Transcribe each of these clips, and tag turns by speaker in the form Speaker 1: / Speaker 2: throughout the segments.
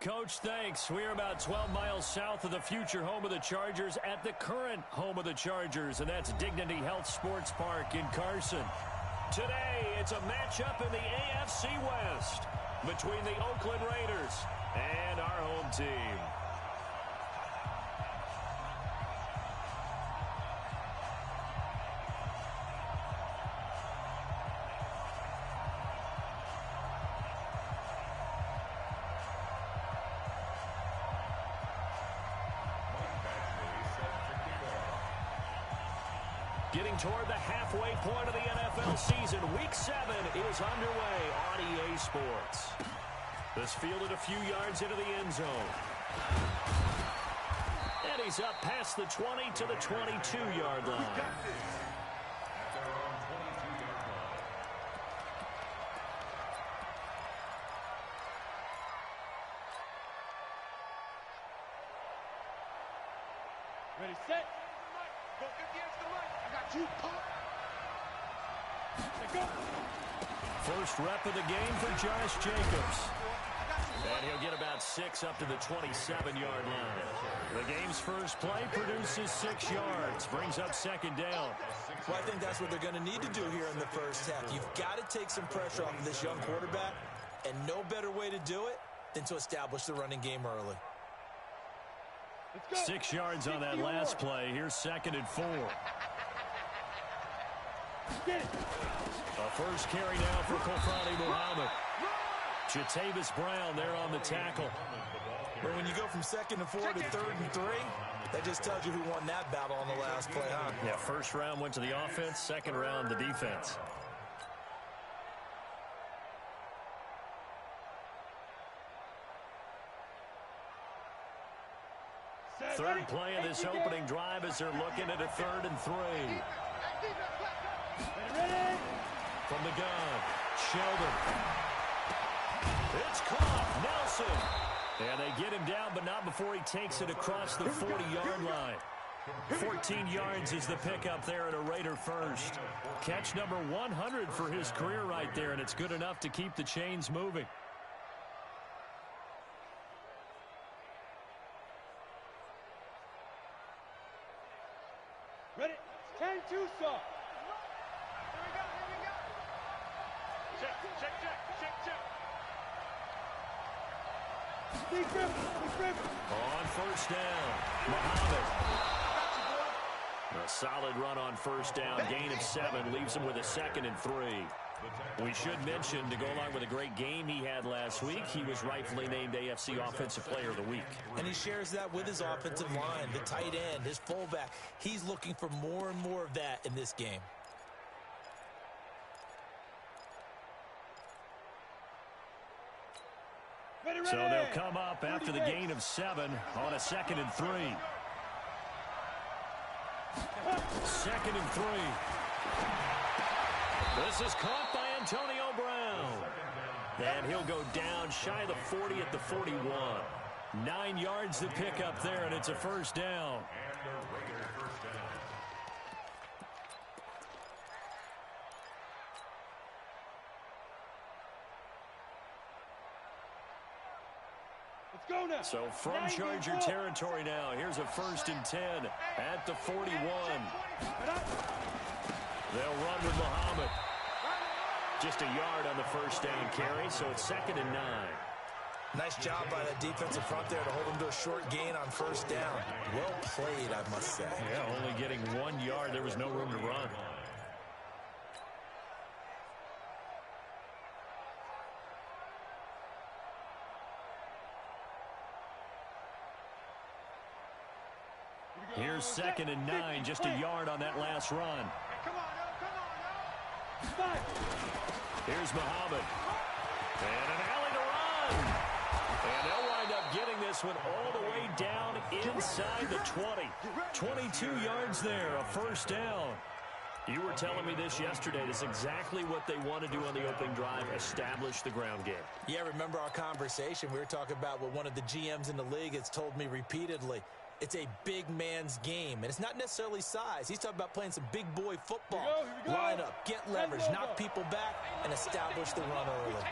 Speaker 1: Coach, thanks. We're about 12 miles south of the future home of the Chargers at the current home of the Chargers, and that's Dignity Health Sports Park in Carson. Today, it's a matchup in the AFC West between the Oakland Raiders and our home team. Getting toward the halfway point of the NFL season, Week 7 is underway on EA Sports. This fielded a few yards into the end zone. And he's up past the 20 to the 22-yard line.
Speaker 2: Ready, set. Go get the extra leg. I got you. Go.
Speaker 1: First rep of the game for Josh Jacobs. And he'll get about 6 up to the 27-yard line. The game's first play produces 6 yards, brings up second down.
Speaker 3: Well, I think that's what they're going to need to do here in the first half. You've got to take some pressure off of this young quarterback, and no better way to do it than to establish the running game early.
Speaker 1: 6 yards on that last play. Here's 2nd and 4. A first carry now for Kofani Muhammad. Jatavis Brown there on the tackle.
Speaker 3: Well, when you go from 2nd and 4 to 3rd and 3, that just tells you who won that battle on the last play, huh?
Speaker 1: Yeah, first round went to the offense, second round the defense. Third play of this opening drive as they're looking at a 3rd and 3. From the gun, Sheldon. It's caught, Nelson. And they get him down, but not before he takes it across the 40-yard line. 14 yards is the pickup there at a Raider first. Catch number 100 for his career right there, and it's good enough to keep the chains moving.
Speaker 2: Ready? 10-2, sir.
Speaker 1: On first down, Muhammad. A solid run on first down. Gain of 7 leaves him with a 2nd and 3. We should mention, to go along with a great game he had last week, he was rightfully named AFC Offensive Player of the Week.
Speaker 3: And he shares that with his offensive line, the tight end, his fullback. He's looking for more and more of that in this game.
Speaker 1: So they'll come up after the gain of 7 on a 2nd and 3. 2nd and 3. This is caught by Antonio Brown. And he'll go down shy of the 40 at the 41. 9 yards to pick up there, and it's a first down. So from Charger territory now, here's a 1st and 10 at the 41. They'll run with Muhammad. Just a yard on the first down carry, so it's 2nd and 9.
Speaker 3: Nice job by that defensive front there to hold him to a short gain on first down. Well played, I must say.
Speaker 1: Yeah, only getting 1 yard. There was no room to run. Here's 2nd and 9, just a yard on that last run. Here's Muhammad. And an alley to run. And they'll wind up getting this one all the way down inside the 20. 22 yards there, a first down. You were telling me this yesterday. This is exactly what they want to do on the opening drive, establish the ground game. Yeah, remember our conversation. We were talking about what one of the GMs in the league has told me repeatedly. It's a big man's game, and it's not necessarily size. He's talking about playing some big boy football.
Speaker 2: Here we go.
Speaker 3: Line up, get leverage, knock people back, and establish the run early.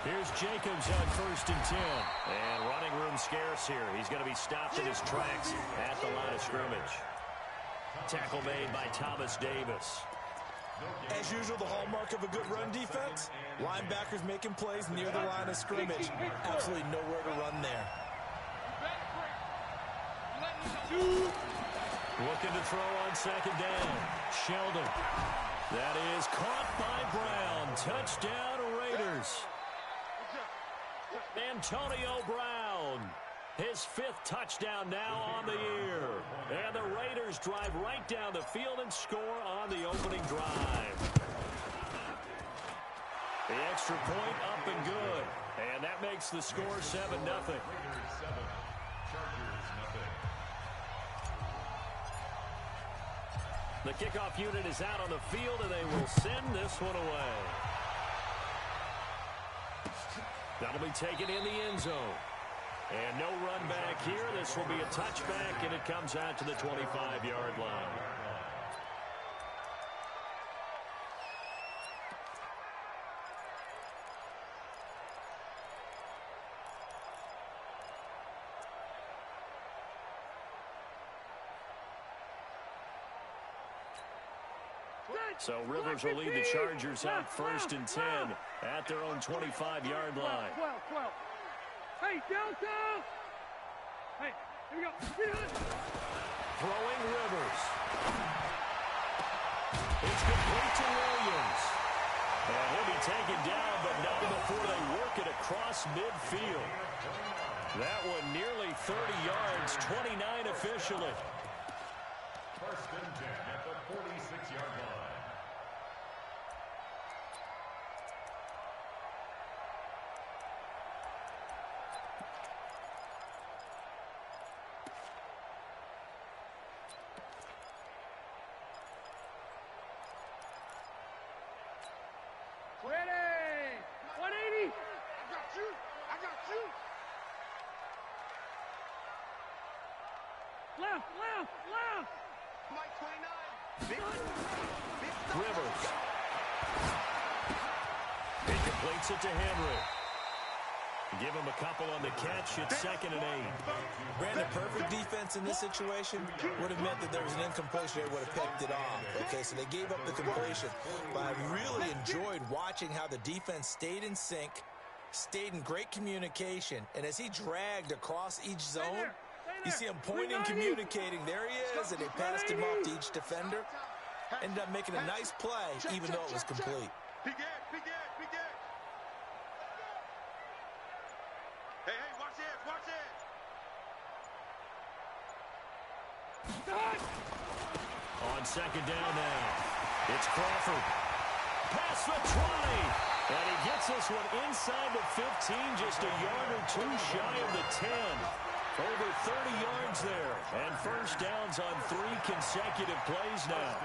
Speaker 1: Here's Jacobs on 1st and 10. And running room scarce here. He's going to be stopped in his tracks at the line of scrimmage. Tackle made by Thomas Davis.
Speaker 3: As usual, the hallmark of a good run defense, linebackers making plays near the line of scrimmage. Absolutely nowhere to run there.
Speaker 1: Looking to throw on 2nd down. Sheldon. That is caught by Brown. Touchdown, Raiders. Antonio Brown. His 5th touchdown now on the year. And the Raiders drive right down the field and score on the opening drive. The extra point up and good. And that makes the score 7-0. The kickoff unit is out on the field, and they will send this one away. That'll be taken in the end zone. And no run back here. This will be a touchback, and it comes out to the 25-yard line. So Rivers will lead the Chargers out 1st and 10 at their own 25-yard line.
Speaker 2: 12. Hey, Delta! Hey, here we go.
Speaker 1: Throwing Rivers. It's complete to Williams. And he'll be taken down, but not before they work it across midfield. That one nearly 30 yards, 29 officially.
Speaker 4: 1st and 10 at the 46-yard line.
Speaker 2: Ready! 180! I got you! Left! Mike 29.
Speaker 1: Rivers. He completes it to Henry. Give him a couple on the catch. It's 2nd and 8.
Speaker 3: Brandon, perfect defense in this situation would have meant that there was an incompletion. They would have picked it off. Okay, so they gave up the completion. But I really enjoyed watching how the defense stayed in sync, stayed in great communication. And as he dragged across each zone, you see him pointing, communicating. There he is, and they passed him off to each defender. Ended up making a nice play, even though it was complete.
Speaker 2: Begin. Hey, watch it!
Speaker 1: On 2nd down now. It's Crawford. Past the 20. And he gets this one inside the 15, just a yard or two shy of the 10. Over 30 yards there. And 1st downs on 3 consecutive plays now.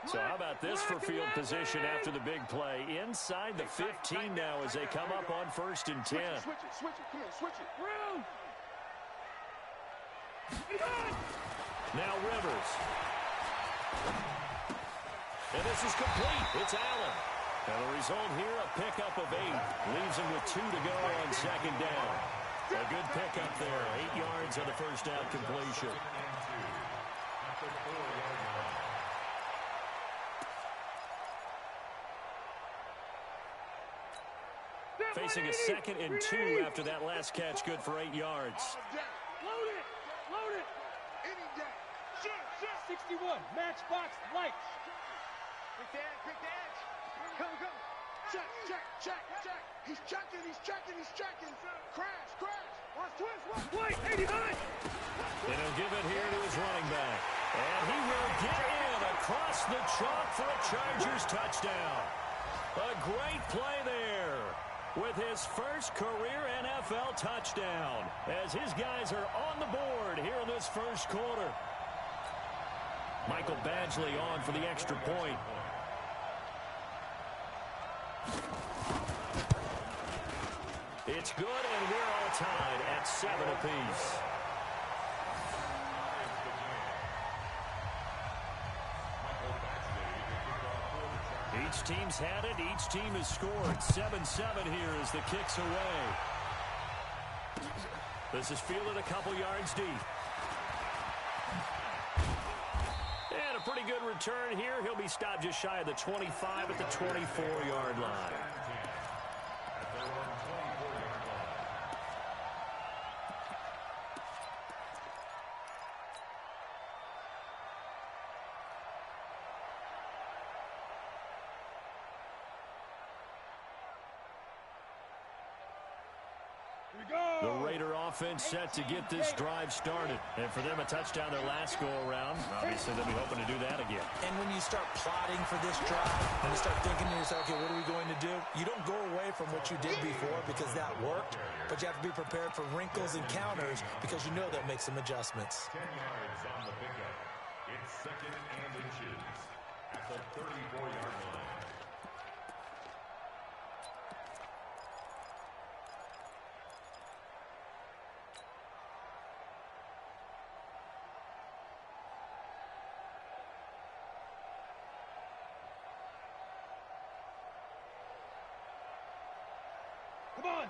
Speaker 1: So how about this for field position after the big play? Inside the 15 now as they come up on 1st and 10.
Speaker 2: Switch it. Come on, switch it. Room!
Speaker 1: Now Rivers. And this is complete. It's Allen. And the result here, a pickup of 8. Leaves him with 2 to go on 2nd down. A good pickup there. 8 yards on the 1st down completion. Facing a 2nd and 2 after that last catch, good for 8 yards.
Speaker 2: Load it! Any day. Shit. 61, matchbox lights. Pick the edge. Go. Check. He's checking. Crash. Watch, twist. 89.
Speaker 1: And he'll give it here to his running back. And he will get in across the chalk for a Chargers touchdown. A great play there with his first career NFL touchdown as his guys are on the board here in this first quarter. Michael Badgley on for the extra point. It's good, and we're all tied at 7 apiece. Each team's had it. Each team has scored. 7-7 here as the kick's away. This is fielded a couple yards deep. And a pretty good return here. He'll be stopped just shy of the 25 at the 24-yard line. The Raider offense set to get this drive started. And for them, a touchdown their last go-around. Obviously, they'll be hoping to do that again.
Speaker 3: And when you start plotting for this drive, when you start thinking to yourself, okay, what are we going to do? You don't go away from what you did before because that worked, but you have to be prepared for wrinkles and counters because you know they'll make some adjustments.
Speaker 4: 10 yards on the pickup. It's 2nd and inches at the 34-yard line.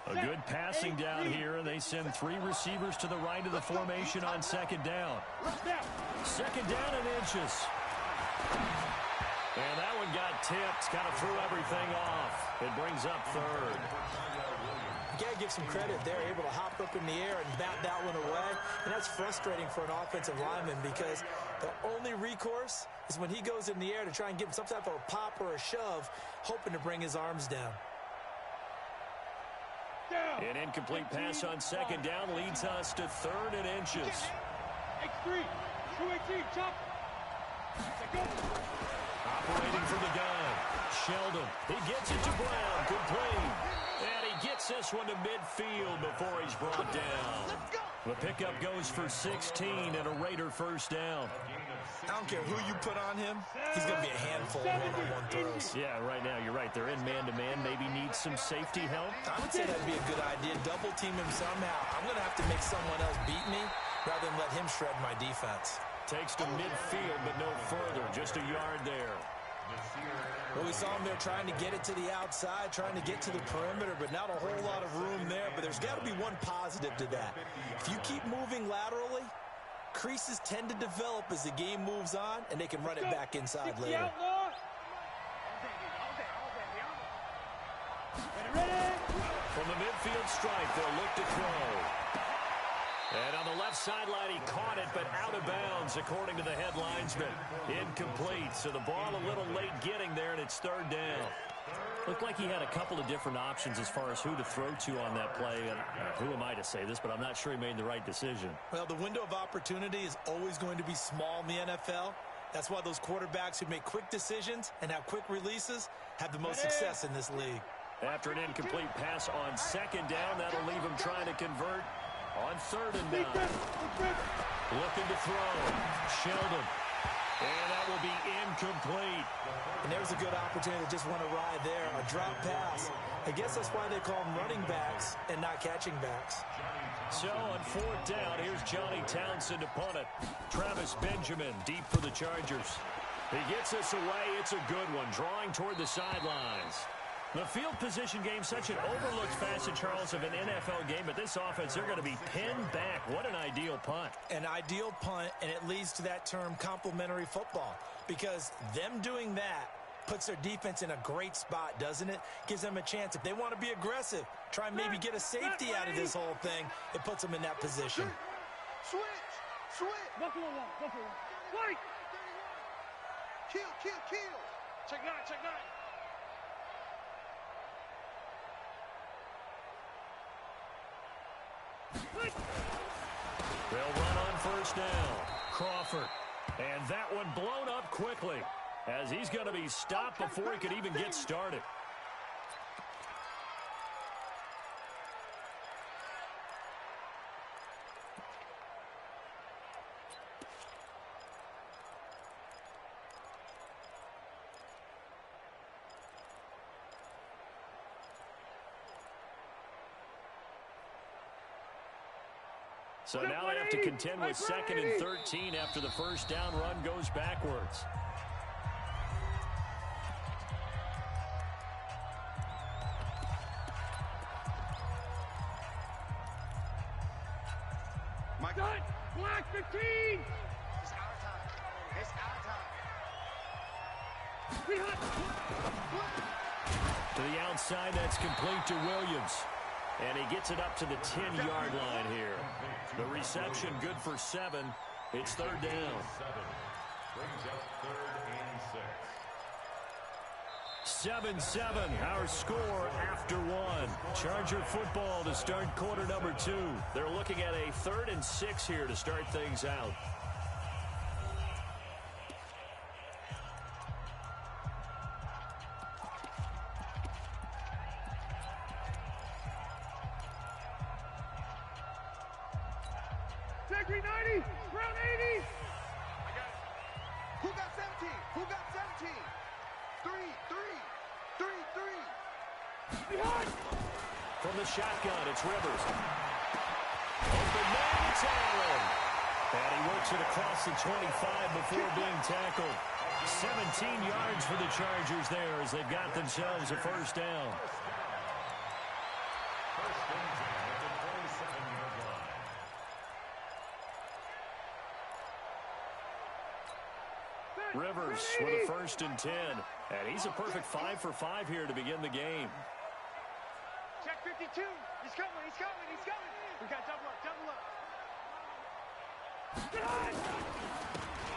Speaker 1: A good passing down here, and they send 3 receivers to the right of the formation on 2nd down. 2nd down and inches. And that one got tipped, kind of threw everything off. It brings up 3rd.
Speaker 3: You got to give some credit. They're able to hop up in the air and bat that one away. And that's frustrating for an offensive lineman because the only recourse is when he goes in the air to try and give him some type of a pop or a shove, hoping to bring his arms down.
Speaker 1: An incomplete pass on 2nd down leads us to 3rd and inches. Operating from the gun. Sheldon. He gets it to Brown. Complete. And he gets this one to midfield before he's brought down. The pickup goes for 16 and a Raider 1st down.
Speaker 3: I don't care who you put on him. He's going to be a handful of one-on-one throws.
Speaker 1: Yeah, right now, you're right. They're in man-to-man. Maybe needs some safety help.
Speaker 3: I would say that'd be a good idea. Double team him somehow. I'm going to have to make someone else beat me rather than let him shred my defense.
Speaker 1: Takes to midfield, but no further. Just a yard there.
Speaker 3: Well, we saw him there trying to get it to the outside, trying to get to the perimeter, but not a whole lot of room there. But there's got to be one positive to that. If you keep moving laterally, creases tend to develop as the game moves on, and they can run it back inside later.
Speaker 1: From the midfield stripe, they'll look to throw. And on the left sideline, he caught it, but out of bounds, according to the head linesman. Incomplete, so the ball a little late getting there, and it's 3rd down. Looked like he had a couple of different options as far as who to throw to on that play. And who am I to say this, but I'm not sure he made the right decision.
Speaker 3: Well, the window of opportunity is always going to be small in the NFL. That's why those quarterbacks who make quick decisions and have quick releases have the most success in this league.
Speaker 1: After an incomplete pass on 2nd down, that'll leave him trying to convert on 3rd and down. Looking to throw. Sheldon. And that will be incomplete.
Speaker 3: And there's a good opportunity to just want to ride there. A drop pass. I guess that's why they call them running backs and not catching backs.
Speaker 1: So on 4th down, here's Johnny Townsend to punt it. Travis Benjamin deep for the Chargers. He gets this away. It's a good one. Drawing toward the sidelines. The field position game, such an overlooked facet, Charles, of an NFL game, but this offense, they're going to be pinned back. What an ideal punt.
Speaker 3: An ideal punt, and it leads to that term complementary football, because them doing that puts their defense in a great spot, doesn't it? Gives them a chance. If they want to be aggressive, try and maybe get a safety out of this whole thing, it puts them in that position.
Speaker 2: Switch. Buffalo one. Fight. Kill. Check nine.
Speaker 1: They'll run on 1st down. Crawford. And that one blown up quickly as he's going to be stopped before he could even get started. So now they have to contend with 2nd and 13 after the 1st down run goes backwards.
Speaker 2: 15.
Speaker 5: It's our time. It's our time.
Speaker 1: To the outside, that's complete to Williams. And he gets it up to the 10-yard line here. The reception good for 7. It's third down.
Speaker 4: Brings up 3rd and 6.
Speaker 1: 7-7, our score after 1. Charger football to start quarter number 2. They're looking at a 3rd and 6 here to start things out.
Speaker 2: Second 90, round 80.
Speaker 5: Who got 17? Who got 17? 3, 3, 3, 3.
Speaker 2: Behind.
Speaker 1: From the shotgun, it's Rivers. Open man, it's Allen. And he works it across the 25 before being tackled. 17 yards for the Chargers there as they've got themselves a first down.
Speaker 4: First and 10 at the 27-yard line.
Speaker 1: Rivers with a first and 10. And he's a perfect 5 for 5 here to begin the game.
Speaker 2: Check 52. He's coming, he's coming, he's coming. We got double up, double up.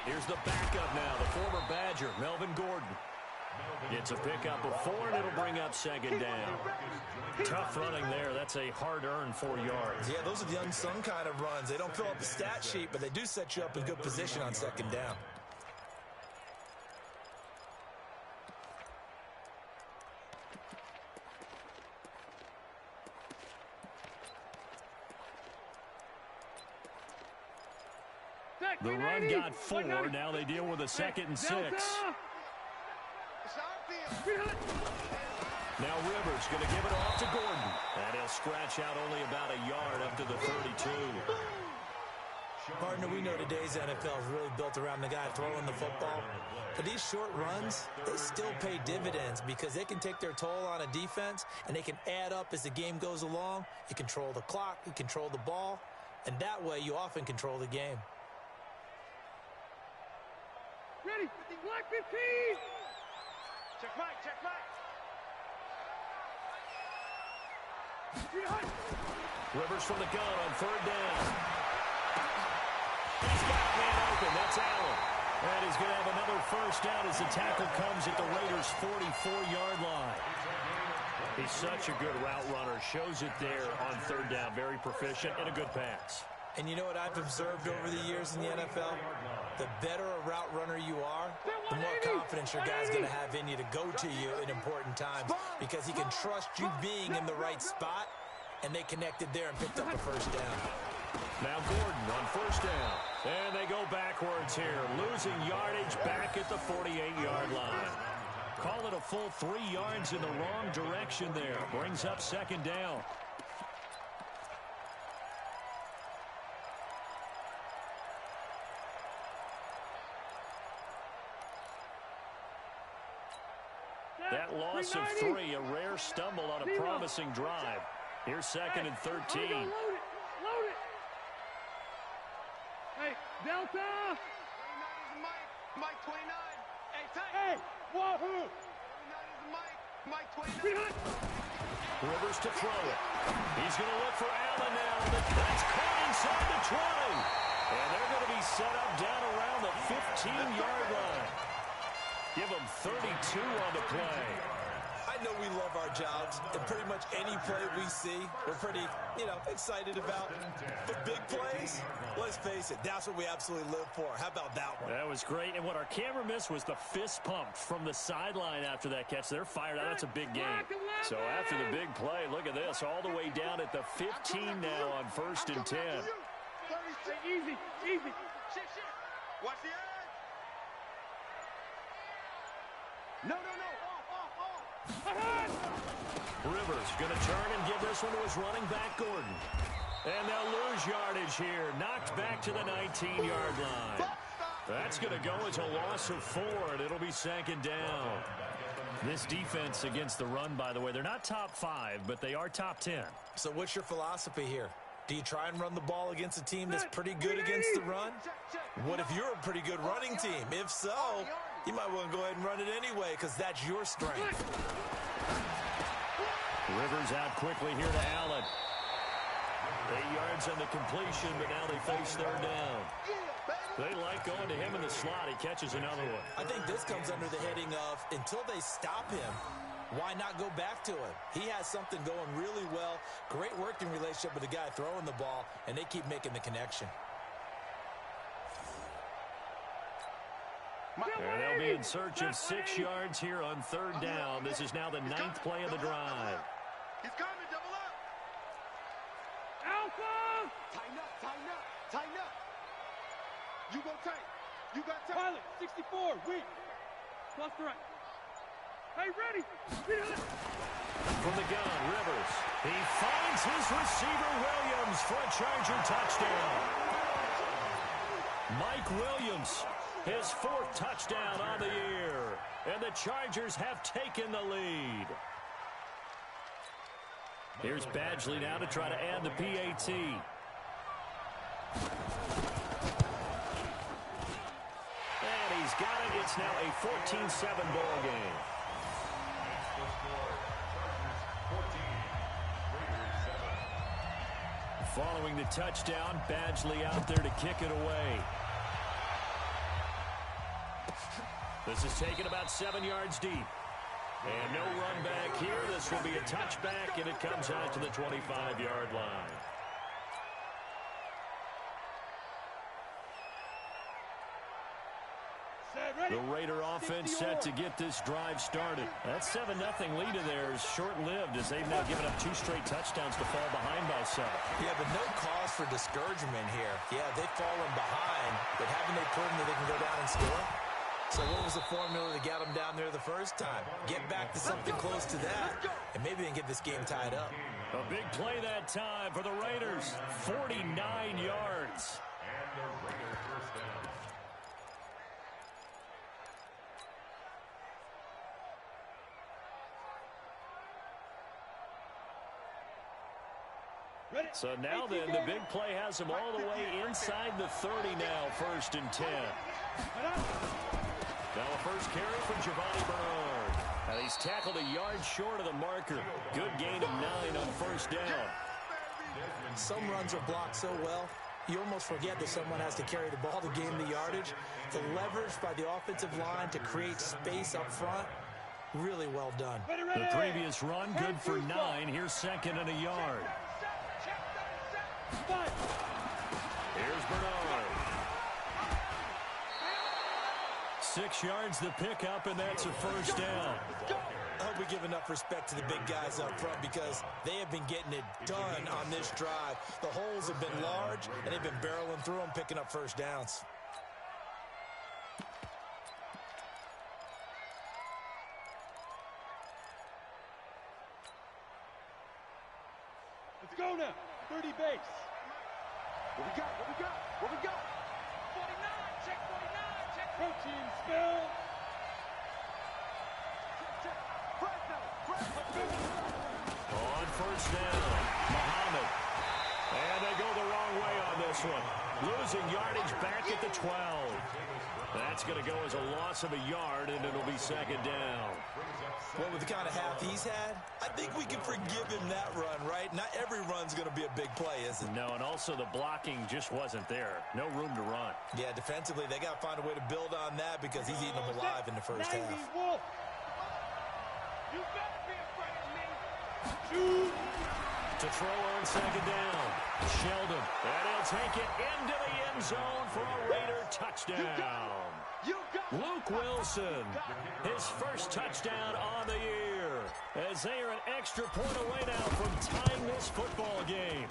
Speaker 1: Here's the backup now, the former Badger, Melvin Gordon. Gets a pickup of 4, and it'll bring up second down. Tough running there. That's a hard-earned 4 yards.
Speaker 3: Yeah, those are the unsung kind of runs. They don't fill up the stat sheet, but they do set you up in good position on second down.
Speaker 1: The run got 4. Now they deal with a 2nd and 6. Now Rivers going to give it off to Gordon. And he'll scratch out only about a yard up to the 32.
Speaker 3: Partner, we know today's NFL is really built around the guy throwing the football. But these short runs, they still pay dividends because they can take their toll on a defense, and they can add up as the game goes along. You control the clock, you control the ball, and that way you often control the game.
Speaker 2: Ready, black 15. Check Mike, check Mike.
Speaker 1: Rivers from the gun on 3rd down. He's got a man open. That's Allen. And he's going to have another first down as the tackle comes at the Raiders' 44-yard line. He's such a good route runner. Shows it there on 3rd down. Very proficient and a good pass.
Speaker 3: And you know what I've observed over the years in the NFL? The better a route runner you are, the more confidence your guy's going to have in you to go to you in important times because he can trust you being in the right spot, and they connected there and picked up a first down.
Speaker 1: Now Gordon on 1st down. And they go backwards here, losing yardage back at the 48-yard line. Call it a full 3 yards in the wrong direction there. Brings up 2nd down. That loss of 3, a rare stumble on a promising drive. Here's 2nd and 13.
Speaker 2: Load it, load it. Hey, Delta.
Speaker 5: 29 is Mike. Mike 29. Hey, tight.
Speaker 2: Hey, wahoo.
Speaker 5: 29 is Mike. Mike 29.
Speaker 1: Rivers to throw it. He's going to look for Allen now. That's caught inside the 20. And they're going to be set up down around the 15-yard line. Give them 32 on the play.
Speaker 3: I know we love our jobs, and pretty much any play we see, we're pretty, excited about. But big plays, let's face it, that's what we absolutely live for. How about that one?
Speaker 1: That was great, and what our camera missed was the fist pump from the sideline after that catch. They're fired out. That's a big game. So after the big play, look at this, all the way down at the 15 now on 1st and 10.
Speaker 2: Easy, easy.
Speaker 5: Shift. Watch the edge. No. Off.
Speaker 1: Rivers going to turn and give this one to his running back, Gordon. And they'll lose yardage here. Knocked back to the 19-yard line. That's going to go as a loss of 4, and it'll be 2nd down. This defense against the run, by the way, they're not top 5, but they are top 10.
Speaker 3: So what's your philosophy here? Do you try and run the ball against a team that's pretty good against the run? What if you're a pretty good running team? If so, you might want to go ahead and run it anyway because that's your strength.
Speaker 1: Rivers out quickly here to Allen. 8 yards on the completion, but now they face third down. They like going to him in the slot. He catches another one.
Speaker 3: I think this comes under the heading of until they stop him, why not go back to him? He has something going really well. Great working relationship with the guy throwing the ball, and they keep making the connection.
Speaker 1: And they'll be in search of 6 yards here on third down. This is now the 9th play of the drive.
Speaker 5: He's coming, double up.
Speaker 2: Alpha!
Speaker 5: Tighten up, tighten up, tighten up. You go tight. You got tight.
Speaker 2: Pilot, 64, weak. Left to right. Hey, ready.
Speaker 1: From the gun, Rivers. He finds his receiver, Williams, for a Charger touchdown. Mike Williams, his 4th touchdown on the year. And the Chargers have taken the lead. Here's Badgley now to try to add the PAT. And he's got it. It's now a 14-7 ball game. Following the touchdown, Badgley out there to kick it away. This is taken about 7 yards deep. And no run back here. This will be a touchback, and it comes out to the 25-yard line. The Raider offense set to get this drive started. That 7-0 lead of theirs short-lived as they've now given up 2 straight touchdowns to fall behind by 7.
Speaker 3: Yeah, but no cause for discouragement here. Yeah, they've fallen behind, but haven't they proven that they can go down and score? So what was the formula that got them down there the first time? Get back to something close to that, and maybe they can get this game tied up.
Speaker 1: A big play that time for the Raiders. 49 yards.
Speaker 4: And the Raiders first down.
Speaker 1: So now then, the big play has them all the way inside the 30 now, 1st and 10. Now a first carry from Giovanni Bernard. And he's tackled a yard short of the marker. Good gain of 9 on 1st down.
Speaker 3: Some runs are blocked so well, you almost forget that someone has to carry the ball to gain the yardage. The leverage by the offensive line to create space up front, really well done.
Speaker 1: The previous run, good for 9. Here's 2nd and a yard. Here's Bernard. 6 yards the pickup, and that's a 1st down.
Speaker 3: I hope we give enough respect to the big guys up front because they have been getting it done on this drive. The holes have been large, and they've been barreling through them, picking up 1st downs.
Speaker 2: Let's go now. 30 base.
Speaker 5: What we got? What we got? What we got?
Speaker 2: 49. Check 49. Check protein spill.
Speaker 5: Check.
Speaker 1: On 1st down, Muhammad. And they go the wrong way on this one. Losing yardage back at the 12. That's going to go as a loss of a yard, and it'll be 2nd down.
Speaker 3: Well, with the kind of half he's had, I think we can forgive him that run, right? Not every run's going to be a big play, is it?
Speaker 1: No, and also the blocking just wasn't there. No room to run.
Speaker 3: Yeah, defensively, they got to find a way to build on that because he's eating them alive in the first half.
Speaker 2: Wolf. You better be afraid of me. Shoot.
Speaker 1: To throw on 2nd down. Sheldon. And he'll take it into the end zone for a Raider touchdown. Luke Wilson, his 1st touchdown on the year, as they are an extra point away now from tying this football game.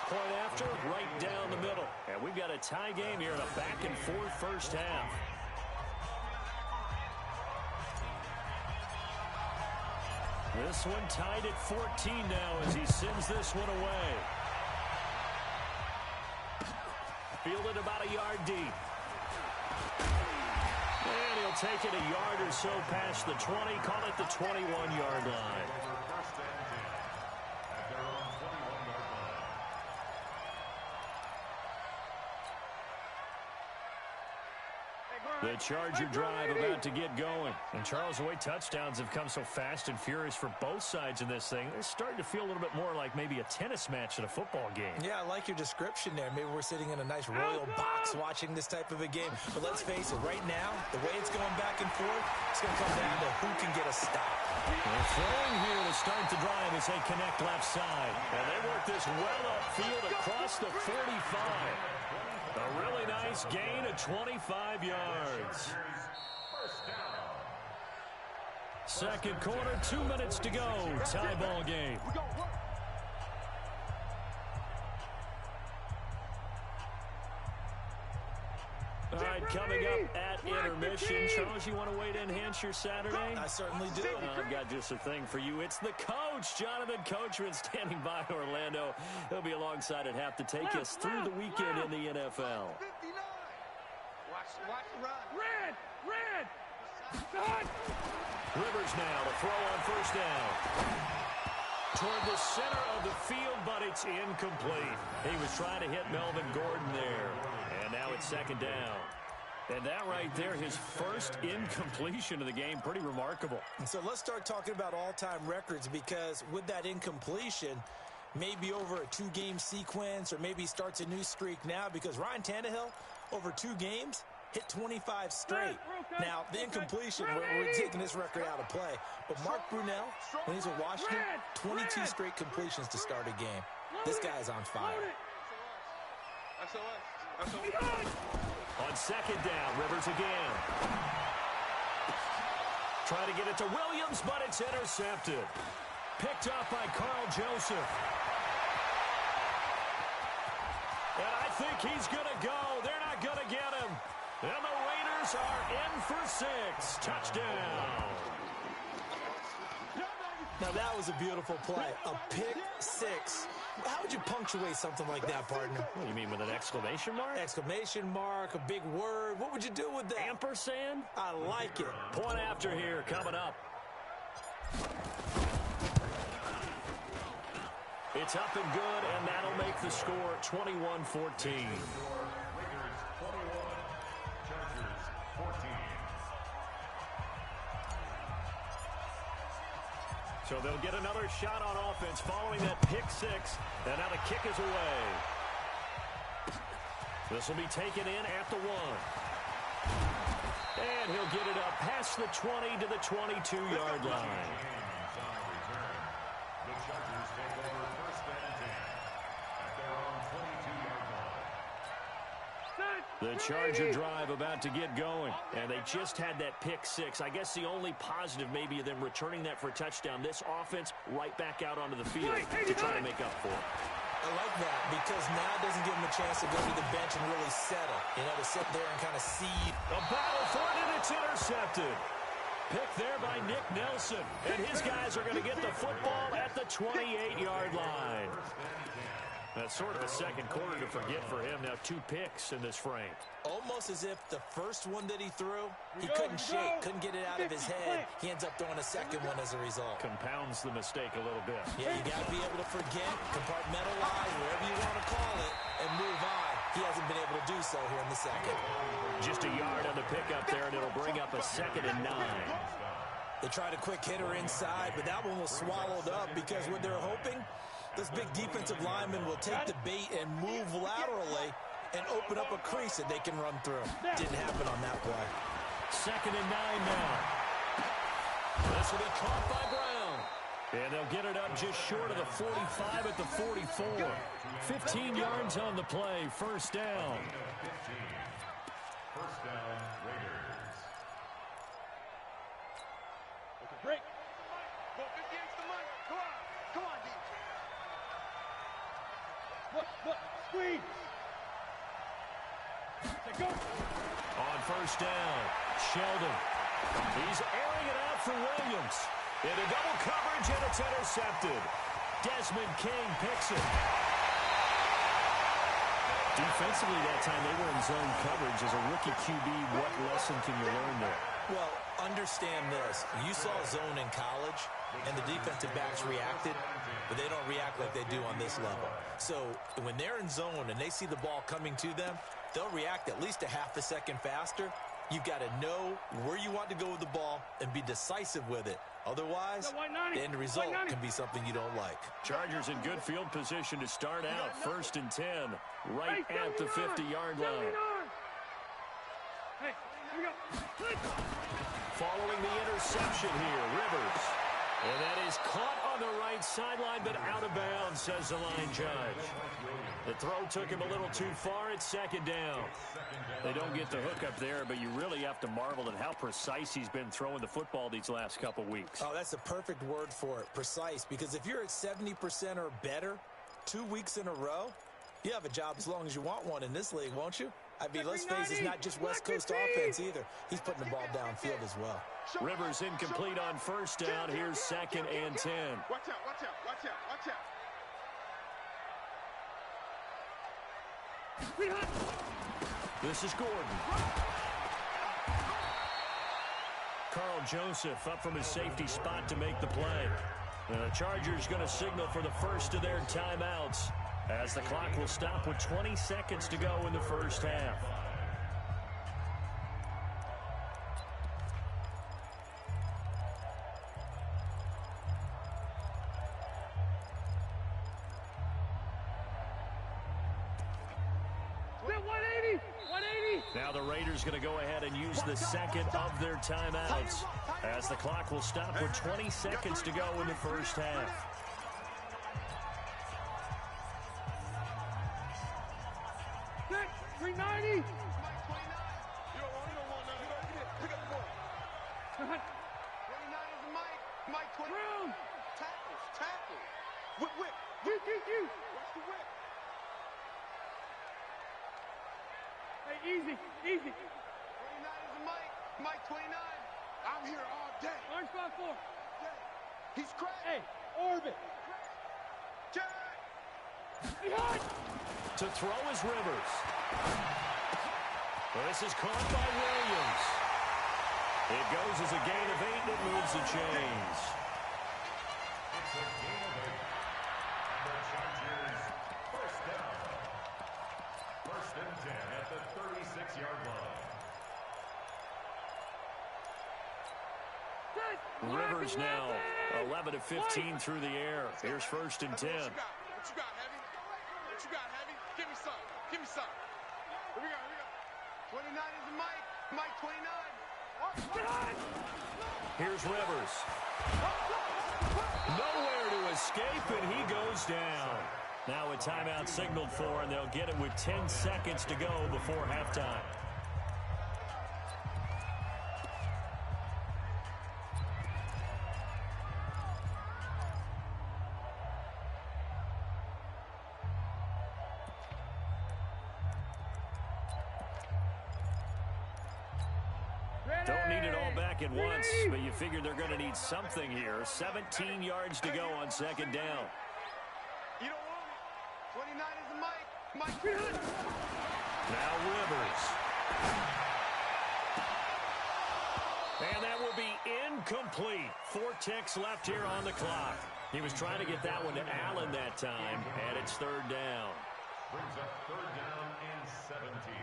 Speaker 1: Point after, right down the middle. And we've got a tie game here in a back-and-forth first half. This one tied at 14 now as he sends this one away. Fielded about a yard deep. And he'll take it a yard or so past the 20, call it the 21-yard line. The Charger drive about to get going. And Charles, the way touchdowns have come so fast and furious for both sides in this thing, it's starting to feel a little bit more like maybe a tennis match at a football game.
Speaker 3: Yeah, I like your description there. Maybe we're sitting in a nice royal box watching this type of a game. But let's face it, right now, the way it's going back and forth, it's going to come down to who can get a stop.
Speaker 1: They're throwing here to start the drive as they connect left side. And they work this well upfield across the 45. A really nice gain of 25 yards. Second quarter, 2 minutes to go. Tie ball game. All right, coming up at intermission. Charles, you want to wait to enhance your Saturday?
Speaker 3: I certainly do.
Speaker 1: I've got just a thing for you. It's the coach, Jonathan Coachman, standing by Orlando. He'll be alongside at half to take us through the weekend in the NFL.
Speaker 5: 59. Watch the run.
Speaker 2: Red!
Speaker 1: Rivers now to throw on first down. Toward the center of the field, but it's incomplete. He was trying to hit Melvin Gordon there. And now it's second down. And that right there, his first incompletion of the game, pretty remarkable.
Speaker 3: So let's start talking about all-time records, because with that incompletion, maybe over a 2-game sequence, or maybe he starts a new streak now, because Ryan Tannehill, over 2 games, hit 25 straight. Now, the incompletion, we're taking this record out of play. But Mark Brunell, when he's with Washington, 22 straight completions to start a game. This guy's on fire.
Speaker 1: On second down, Rivers again. Trying to get it to Williams, but it's intercepted. Picked up by Carl Joseph. And I think he's going to go. They're not going to get him. And the Raiders are in for 6. Touchdown.
Speaker 3: Now, that was a beautiful play. A pick 6. How would you punctuate something like that, partner?
Speaker 1: What do you mean, with an exclamation mark?
Speaker 3: Exclamation mark, a big word. What would you do with that?
Speaker 1: Ampersand?
Speaker 3: I like it.
Speaker 1: Point after here coming up. It's up and good, and that'll make the score 21-14. So they'll get another shot on offense following that pick 6. And now the kick is away. This will be taken in at the 1. And he'll get it up past the 20 to the 22-yard line.
Speaker 4: The Chargers take over first and 10 at their own 22-yard line.
Speaker 1: The Charger drive about to get going, and they just had that pick 6. I guess the only positive maybe of them returning that for a touchdown. This offense right back out onto the field to try to make up for it.
Speaker 3: I like that, because now it doesn't give them a chance to go to the bench and really settle. You know, to sit there and kind of seed.
Speaker 1: A battle for it, and it's intercepted. Picked there by Nick Nelson, and his guys are going to get the football at the 28-yard line. That's sort of a second quarter to forget for him. Now 2 picks in this frame.
Speaker 3: Almost as if the first one that he threw, he couldn't shake, couldn't get it out of his head. He ends up throwing a second one as a result.
Speaker 1: Compounds the mistake a little bit.
Speaker 3: Yeah, you got to be able to forget, compartmentalize, whatever you want to call it, and move on. He hasn't been able to do so here in the second.
Speaker 1: Just a yard on the pickup there, and it'll bring up a 2nd and 9.
Speaker 3: They tried a quick hitter inside, but that one was swallowed up, because what they're hoping, this big defensive lineman will take the bait and move laterally and open up a crease that they can run through. Didn't happen on that play.
Speaker 1: 2nd and 9 now. This will be caught by Brown. And they'll get it up just short of the 45 at the 44. 15 yards on the play. First down.
Speaker 4: First down, Raiders.
Speaker 2: Break.
Speaker 5: Go 58's the money. Come on, D.
Speaker 2: Look, squeeze. Go.
Speaker 1: On first down, Sheldon. He's airing it out for Williams. Into double coverage, and it's intercepted. Desmond King picks it. Defensively that time, they were in zone coverage. As a rookie QB, what lesson can you learn there?
Speaker 3: Well, understand this. You saw zone in college, and the defensive backs reacted, but they don't react like they do on this level. So when they're in zone and they see the ball coming to them, they'll react at least a half a second faster. You've got to know where you want to go with the ball and be decisive with it. Otherwise, the end result can be something you don't like.
Speaker 1: Chargers in good field position to start out. 1st and 10, right at the 50-yard line.
Speaker 2: Hey, here we go.
Speaker 1: Following the interception here, Rivers. And that is caught on the right sideline, but out of bounds, says the line judge. The throw took him a little too far. It's 2nd down. They don't get the hook up there, but you really have to marvel at how precise he's been throwing the football these last couple weeks.
Speaker 3: Oh, that's the perfect word for it, precise, because if you're at 70% or better 2 weeks in a row, you have a job as long as you want one in this league, won't you? I mean, let's face it, it's not just West Coast offense either. He's putting the ball downfield as well.
Speaker 1: Rivers incomplete on 1st down. Here's 2nd and 10.
Speaker 5: Watch out, watch out, watch out, watch out.
Speaker 1: This is Gordon. Carl Joseph up from his safety spot to make the play. And the Chargers going to signal for the first of their timeouts as the clock will stop with 20 seconds to go in the first half. Now the Raiders going to go ahead and use the second of their timeouts as the clock will stop with 20 seconds to go in the first half.
Speaker 2: Six, 390.
Speaker 5: You don't want none. Pick up the ball. 29 is Mike. Mike 20.
Speaker 2: Room.
Speaker 5: Tackles. Whip.
Speaker 2: You.
Speaker 5: Watch the whip.
Speaker 2: Hey, easy.
Speaker 5: 29 is Mike. Mike 29. I'm here all day.
Speaker 2: Orange spot 4.
Speaker 5: He's crazy.
Speaker 2: Hey, orbit.
Speaker 5: Jack.
Speaker 2: Behind.
Speaker 1: To throw is Rivers. This is caught by Williams. It goes as a gain of 8 that moves the chains.
Speaker 4: It's a gain of 8. And the Chargers first down. 1st and 10 at the 36-yard line.
Speaker 1: Rivers now 11 of 15 through the air. Here's 1st and 10.
Speaker 5: What you got, Heavy? What you got, Heavy? Give me some. Here we go. 29 is Mike. Mike 29.
Speaker 1: Here's Rivers. Nowhere to escape, and he goes down. Now a timeout signaled for, and they'll get it with 10 seconds to go before halftime. Don't need it all back at once, but you figure they're going to need something here. 17 yards to go on 2nd down.
Speaker 5: You don't want it. 29 is Mike.
Speaker 1: Now Rivers. And that will be incomplete. 4 ticks left here on the clock. He was trying to get that one to Allen that time, and it's 3rd down.
Speaker 4: Brings up 3rd down and 17.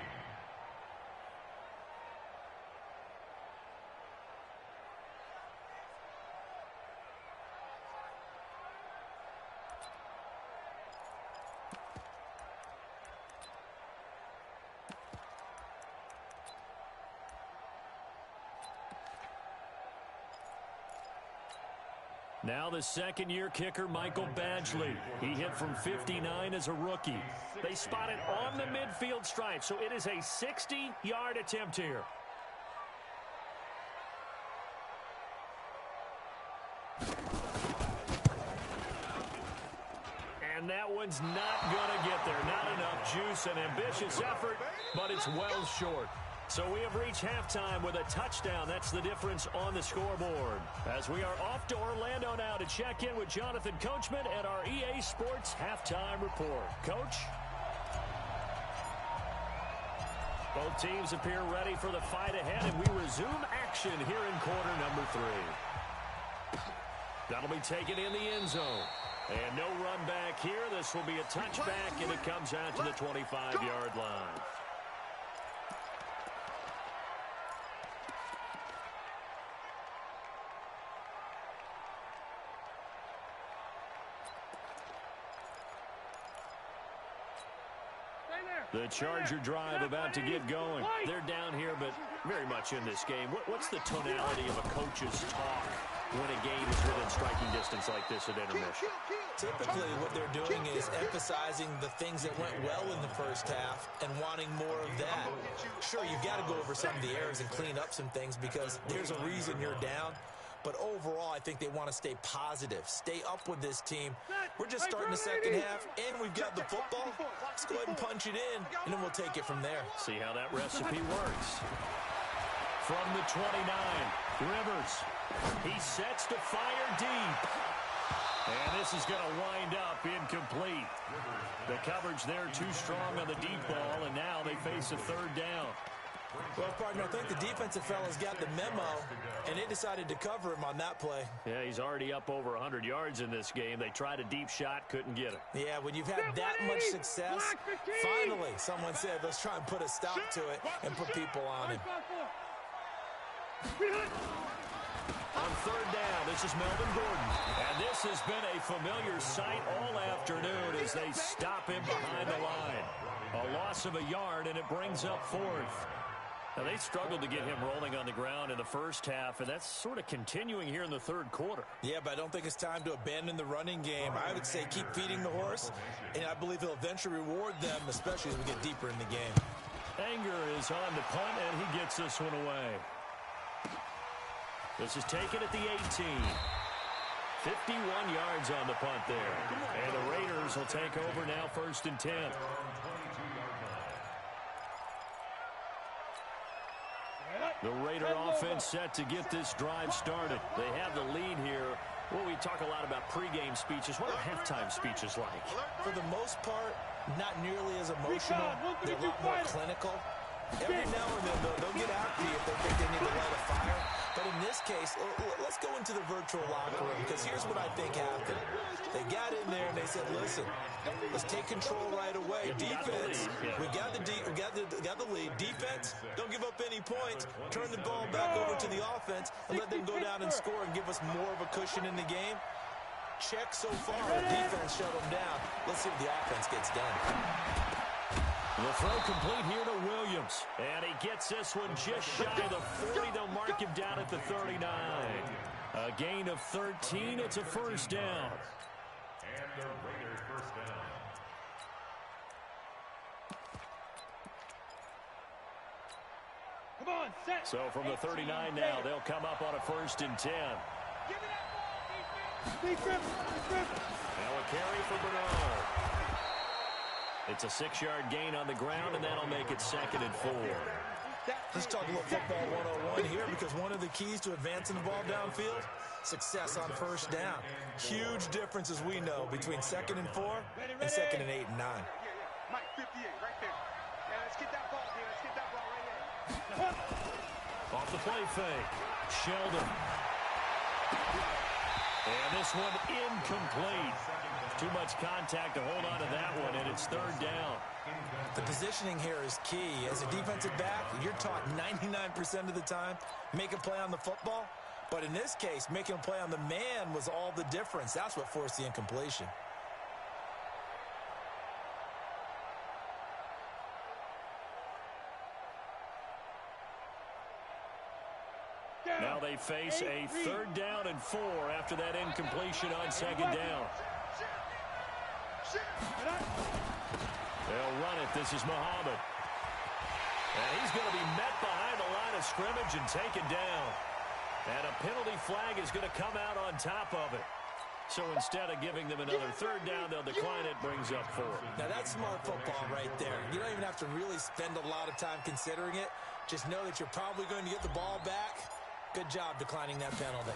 Speaker 1: Now the second-year kicker, Michael Badgley. He hit from 59 as a rookie. They spot it on the midfield stripe, so it is a 60-yard attempt here. And that one's not going to get there. Not enough juice, an ambitious effort, but it's well short. So we have reached halftime with a touchdown. That's the difference on the scoreboard. As we are off to Orlando now to check in with Jonathan Coachman at our EA Sports Halftime Report. Coach? Both teams appear ready for the fight ahead, and we resume action here in quarter number 3. That'll be taken in the end zone. And no run back here. This will be a touchback, and it comes out to the 25-yard line. The Charger drive about to get going. They're down here, but very much in this game. What's the tonality of a coach's talk when a game is within striking distance like this at intermission?
Speaker 3: Typically, what they're doing is emphasizing the things that went well in the first half and wanting more of that. Sure, you've got to go over some of the errors and clean up some things because there's a reason you're down. But overall, I think they want to stay positive, stay up with this team. We're just starting the second half, and we've got the football. Let's go ahead and punch it in, and then we'll take it from there.
Speaker 1: See how that recipe works. From the 29, Rivers. He sets to fire deep. And this is going to wind up incomplete. The coverage there too strong on the deep ball, and now they face a third down.
Speaker 3: Well, partner, I think the defensive fellas got the memo, and they decided to cover him on that play.
Speaker 1: Yeah, he's already up over 100 yards in this game. They tried a deep shot, couldn't get it.
Speaker 3: Yeah, when you've had that much success, finally someone said, let's try and put a stop to it and put people on him.
Speaker 1: On third down, this is Melvin Gordon. And this has been a familiar sight all afternoon as they stop him behind the line. A loss of a yard, and it brings up fourth. Now, they struggled to get him rolling on the ground in the first half, and that's sort of continuing here in the third quarter.
Speaker 3: Yeah, but I don't think it's time to abandon the running game. I would say keep feeding the horse, and I believe he'll eventually reward them, especially as we get deeper in the game.
Speaker 1: Anger is on the punt, and he gets this one away. This is taken at the 18. 51 yards on the punt there. And the Raiders will take over now, 1st and 10. The Raider offense set to get this drive started. They have the lead here. Well, we talk a lot about pregame speeches. What are halftime speeches like?
Speaker 3: For the most part, not nearly as emotional. They're a lot more clinical. Every now and then, they'll get after you if they think they need to light a fire. But in this case, let's go into the virtual locker room, because here's what I think happened. They got in there and they said, listen, let's take control right away. Defense, we got the lead. Defense, don't give up any points. Turn the ball back over to the offense and let them go down and score and give us more of a cushion in the game. Check so far. Defense shut them down. Let's see if the offense gets done.
Speaker 1: The throw complete here to Williams. And he gets this one just shy of the 40. They'll mark him down at the 39. A gain of 13. It's a first down.
Speaker 4: And the Raiders first down.
Speaker 2: Come on, set.
Speaker 1: So from the 39 now, they'll come up on a 1st and 10.
Speaker 2: Give me that ball, defense.
Speaker 1: Now a carry for Bernard. It's a 6-yard gain on the ground, and that'll make it 2nd and 4.
Speaker 3: Let's talk a little football 101 here, because one of the keys to advancing the ball downfield, success on first down. Huge difference, as we know, between 2nd and 4 and 2nd and 8 and 9.
Speaker 5: Mike, 58, right there. Yeah, let's get that ball, dude. Let's get that ball right here.
Speaker 1: Off the play fake. Sheldon. And this one incomplete. Too much contact to hold on to that one, and it's 3rd down.
Speaker 3: The positioning here is key. As a defensive back, you're taught 99% of the time, make a play on the football. But in this case, making a play on the man was all the difference. That's what forced the incompletion.
Speaker 1: Now they face a 3rd down and 4 after that incompletion on 2nd down. They'll run it. This is Muhammad. And he's going to be met behind the line of scrimmage and taken down. And a penalty flag is going to come out on top of it. So instead of giving them another 3rd down, they'll decline it, brings up 4.
Speaker 3: Now that's smart football right there. You don't even have to really spend a lot of time considering it. Just know that you're probably going to get the ball back. Good job declining that penalty.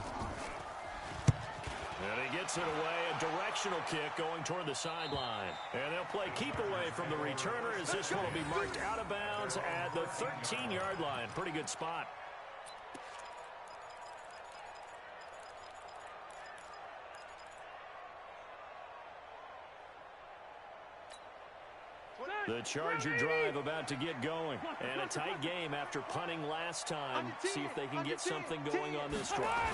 Speaker 1: And he gets it away, a directional kick going toward the sideline. And they'll play keep away from the returner as this one will be marked out of bounds at the 13-yard line. Pretty good spot. The Charger drive about to get going. And a tight game after punting last time. See if they can get something going on this drive.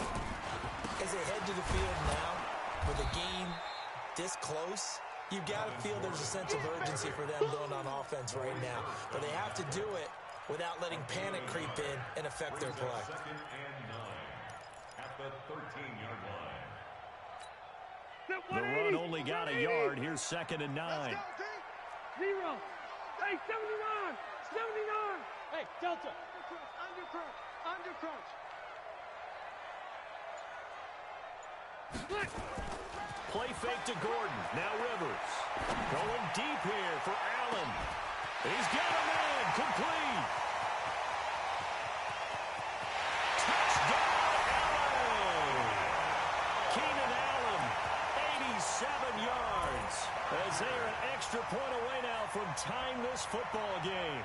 Speaker 3: As they head to the field now, with a game this close, You got to feel there's a sense of urgency for them going on offense right now. But they have to do it without letting panic creep in and affect their play.
Speaker 4: Second and 9 at the 13-yard line.
Speaker 1: The run only got a yard. Here's second and 9.
Speaker 2: Let's go, D. Zero. Hey, 79. 79. Hey, Delta. Under crunch. Under crunch.
Speaker 1: Play fake to Gordon. Now Rivers. Going deep here for Allen. He's got a man. Complete. Touchdown, Allen. Keenan Allen, 87 yards. As they're an extra point away now from tying this football game.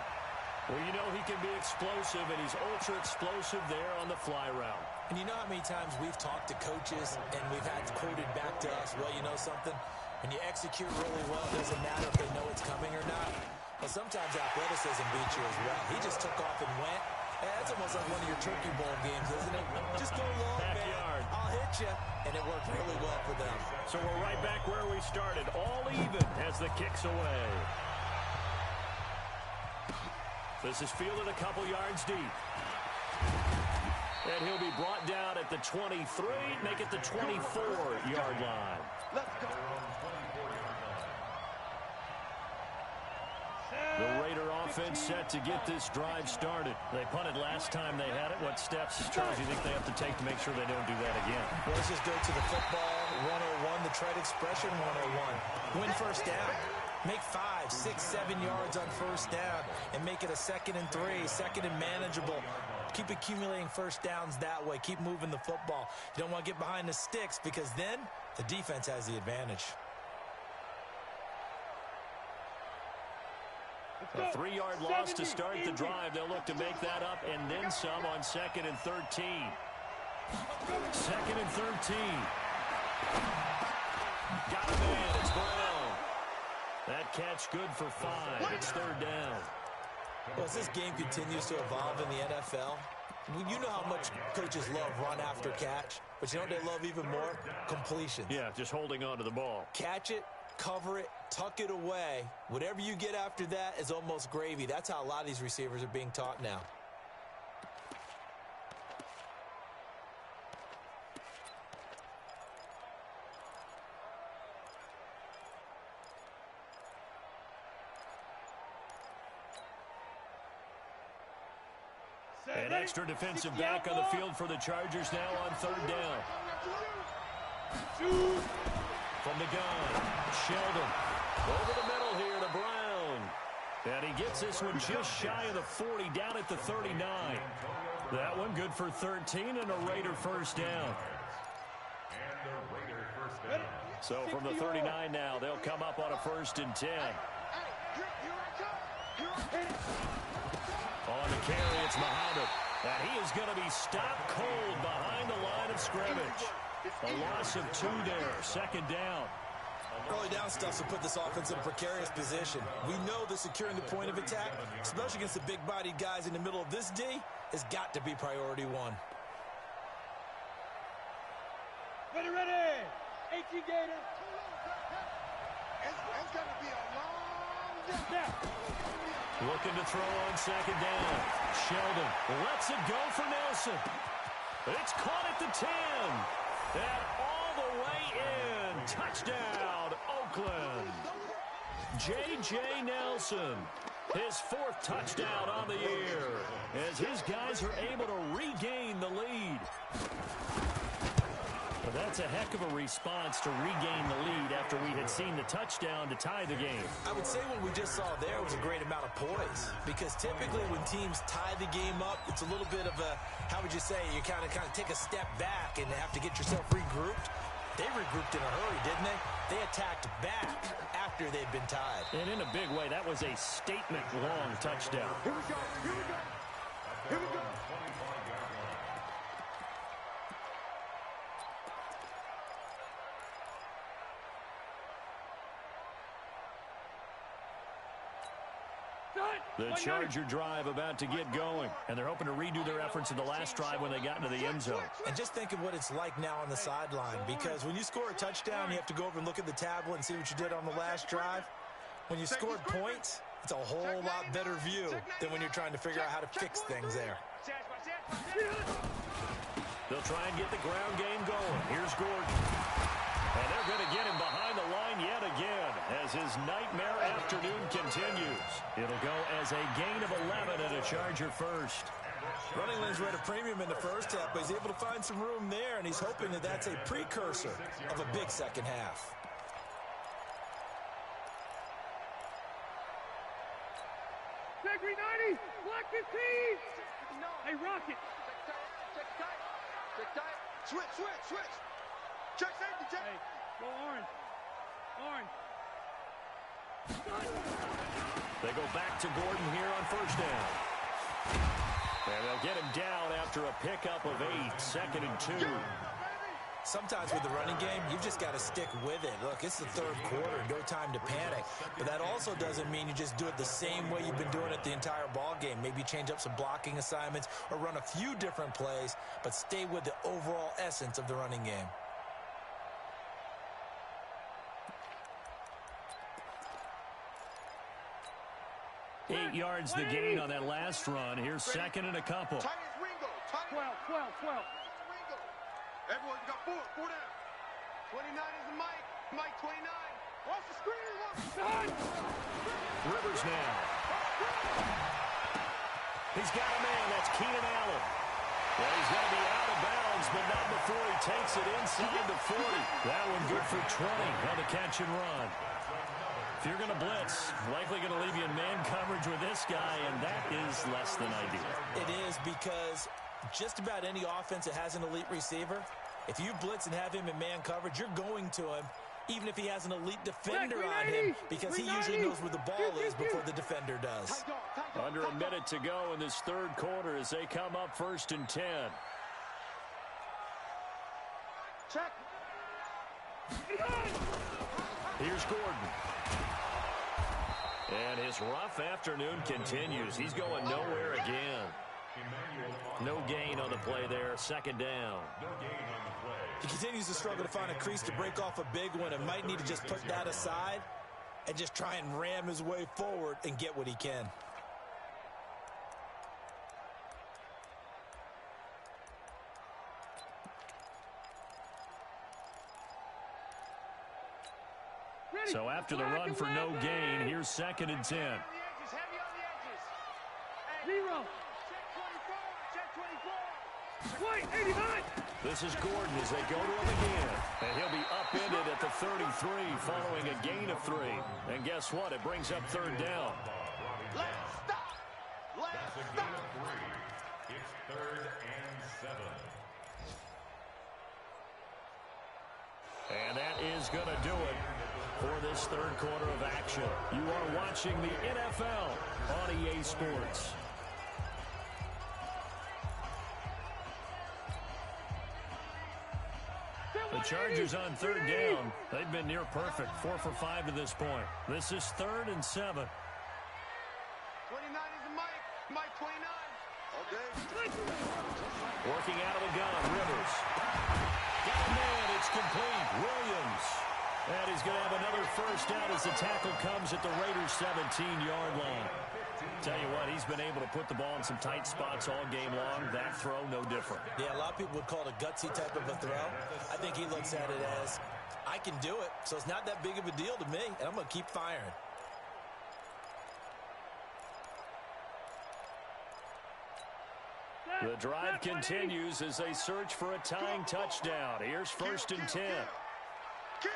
Speaker 1: Well, you know he can be explosive, and he's ultra-explosive there on the fly route.
Speaker 3: And you know how many times we've talked to coaches and we've had quoted back to us, well, you know something? When you execute really well, it doesn't matter if they know it's coming or not. But sometimes athleticism beats you as well. He just took off and went. Hey, that's almost like one of your Turkey Bowl games, isn't it? Just go long,
Speaker 1: Backyard.
Speaker 3: man. I'll hit you. And it worked really well for them.
Speaker 1: So we're right back where we started, all even as the kick's away. This is fielded a couple yards deep. And he'll be brought down at the 23, make it the 24-yard line.
Speaker 2: Let's go.
Speaker 1: The Raider offense set to get this drive started. They punted last time they had it. What steps, Charles, do you think they have to take to make sure they don't do that again?
Speaker 3: Well, let's just go to the football 101, the tread expression 101. Win first down. Make 5, 6, 7 yards on first down and make it a 2nd and 3, 2nd and manageable. Keep accumulating first downs that way. Keep moving the football. You don't want to get behind the sticks because then the defense has the advantage.
Speaker 1: A 3-yard loss to start the drive. They'll look to make that up and then some on 2nd and 13. 2nd and 13. Got a man. It's Brown. That catch good for 5. It's 3rd down.
Speaker 3: Well, as this game continues to evolve in the NFL, you know how much coaches love run after catch, but you know what they love even more? Completions.
Speaker 1: Yeah, just holding on to the ball.
Speaker 3: Catch it, cover it, tuck it away. Whatever you get after that is almost gravy. That's how a lot of these receivers are being taught now.
Speaker 1: An extra defensive back on the field for the Chargers now on 3rd down. From the gun, Sheldon. Over the middle here to Brown. And he gets this one just shy of the 40, down at the 39. That one good for 13 and a Raider first down. So from the 39 now, they'll come up on a 1st and 10. On the carry, it's Muhammad. And he is going to be stopped cold behind the line of scrimmage. A loss of 2 there, 2nd down.
Speaker 3: Early down stuff to put this offense in a precarious position. We know that securing the point of attack, especially against the big-bodied guys in the middle of this D, has got to be priority 1.
Speaker 2: Ready, ready. 18 Gator.
Speaker 5: It's going to be a long day.
Speaker 1: Looking to throw on 2nd down. Sheldon lets it go for Nelson. It's caught at the 10. And all the way in. Touchdown, Oakland. J.J. Nelson, his 4th touchdown on the year, as his guys are able to regain the lead. Well, that's a heck of a response to regain the lead after we had seen the touchdown to tie the game.
Speaker 3: I would say what we just saw there was a great amount of poise, because typically when teams tie the game up, it's a little bit of a, how would you say, you kind of take a step back and have to get yourself regrouped. They regrouped in a hurry, didn't they? They attacked back after they'd been tied.
Speaker 1: And in a big way, that was a statement-long touchdown.
Speaker 2: Here we go. Here we go. Here we go.
Speaker 1: The Charger drive about to get going, and they're hoping to redo their efforts in the last drive when they got into the end zone.
Speaker 3: And just think of what it's like now on the sideline, because when you score a touchdown, you have to go over and look at the tablet and see what you did on the last drive. When you scored points, it's a whole lot better view than when you're trying to figure out how to fix things there.
Speaker 1: They'll try and get the ground game going. Here's Gordon. And they're going to get him behind the line yet again as his nightmare afternoon continues. It'll go as a gain of 11 and a Charger first.
Speaker 3: Running lanes were at a premium in the first half, but he's able to find some room there, and he's hoping that that's a precursor of a big second half.
Speaker 2: Gregory 90, block 15. Hey, Rocket.
Speaker 5: Check tight. Check tight. Switch. Check safety, check.
Speaker 2: Hey, go orange. Orange.
Speaker 1: They go back to Gordon here on first down. And they'll get him down after a pickup of 8, 2nd and 2.
Speaker 3: Sometimes with the running game, you've just got to stick with it. Look, it's the third quarter, no time to panic. But that also doesn't mean you just do it the same way you've been doing it the entire ball game. Maybe change up some blocking assignments or run a few different plays, but stay with the overall essence of the running game.
Speaker 1: Eight yards the gain on that last run. Here's second and a couple.
Speaker 5: Tight as Ringo.
Speaker 2: 12.
Speaker 5: Everyone got four down. 29 is the Mike. Mike 29. Watch the screen.
Speaker 1: Rivers now. He's got a man. That's Keenan Allen. Well, he's going to be out of bounds, but not before he takes it inside the 40. That one good for 20 on the catch and run. If you're going to blitz, likely going to leave you in man coverage with this guy, and that is less than ideal.
Speaker 3: It is, because just about any offense that has an elite receiver, if you blitz and have him in man coverage, you're going to him, even if he has an elite defender on him, because he usually knows where the ball is before the defender does.
Speaker 1: Under a minute to go in this third quarter as they come up 1st and 10.
Speaker 5: Check.
Speaker 1: Here's Gordon. And his rough afternoon continues. He's going nowhere again. No gain on the play there. 2nd down.
Speaker 3: He continues to struggle to find a crease to break off a big one and might need to just put that aside and just try and ram his way forward and get what he can.
Speaker 1: So after the run for no gain, here's 2nd and 10.
Speaker 2: Zero. Check 24. 89.
Speaker 1: This is Gordon as they go to him again. And he'll be upended at the 33 following a gain of 3. And guess what? It brings up 3rd down.
Speaker 5: Let's stop.
Speaker 4: It's 3rd and 7.
Speaker 1: And that is going to do it for this third quarter of action. You are watching the NFL on EA Sports. The Chargers on 3rd down. They've been near perfect. 4 for 5 to this point. This is 3rd and 7.
Speaker 5: 29 is the Mike. Mike 29. Okay.
Speaker 1: Working out of the gun, Rivers. Got a man, it's complete. Williams. And he's going to have another first down as the tackle comes at the Raiders' 17-yard line. Tell you what, he's been able to put the ball in some tight spots all game long. That throw, no different.
Speaker 3: Yeah, a lot of people would call it a gutsy type of a throw. I think he looks at it as, I can do it, so it's not that big of a deal to me, and I'm going to keep firing.
Speaker 1: The drive continues as they search for a tying touchdown. Here's 1st and 10.
Speaker 5: Kill.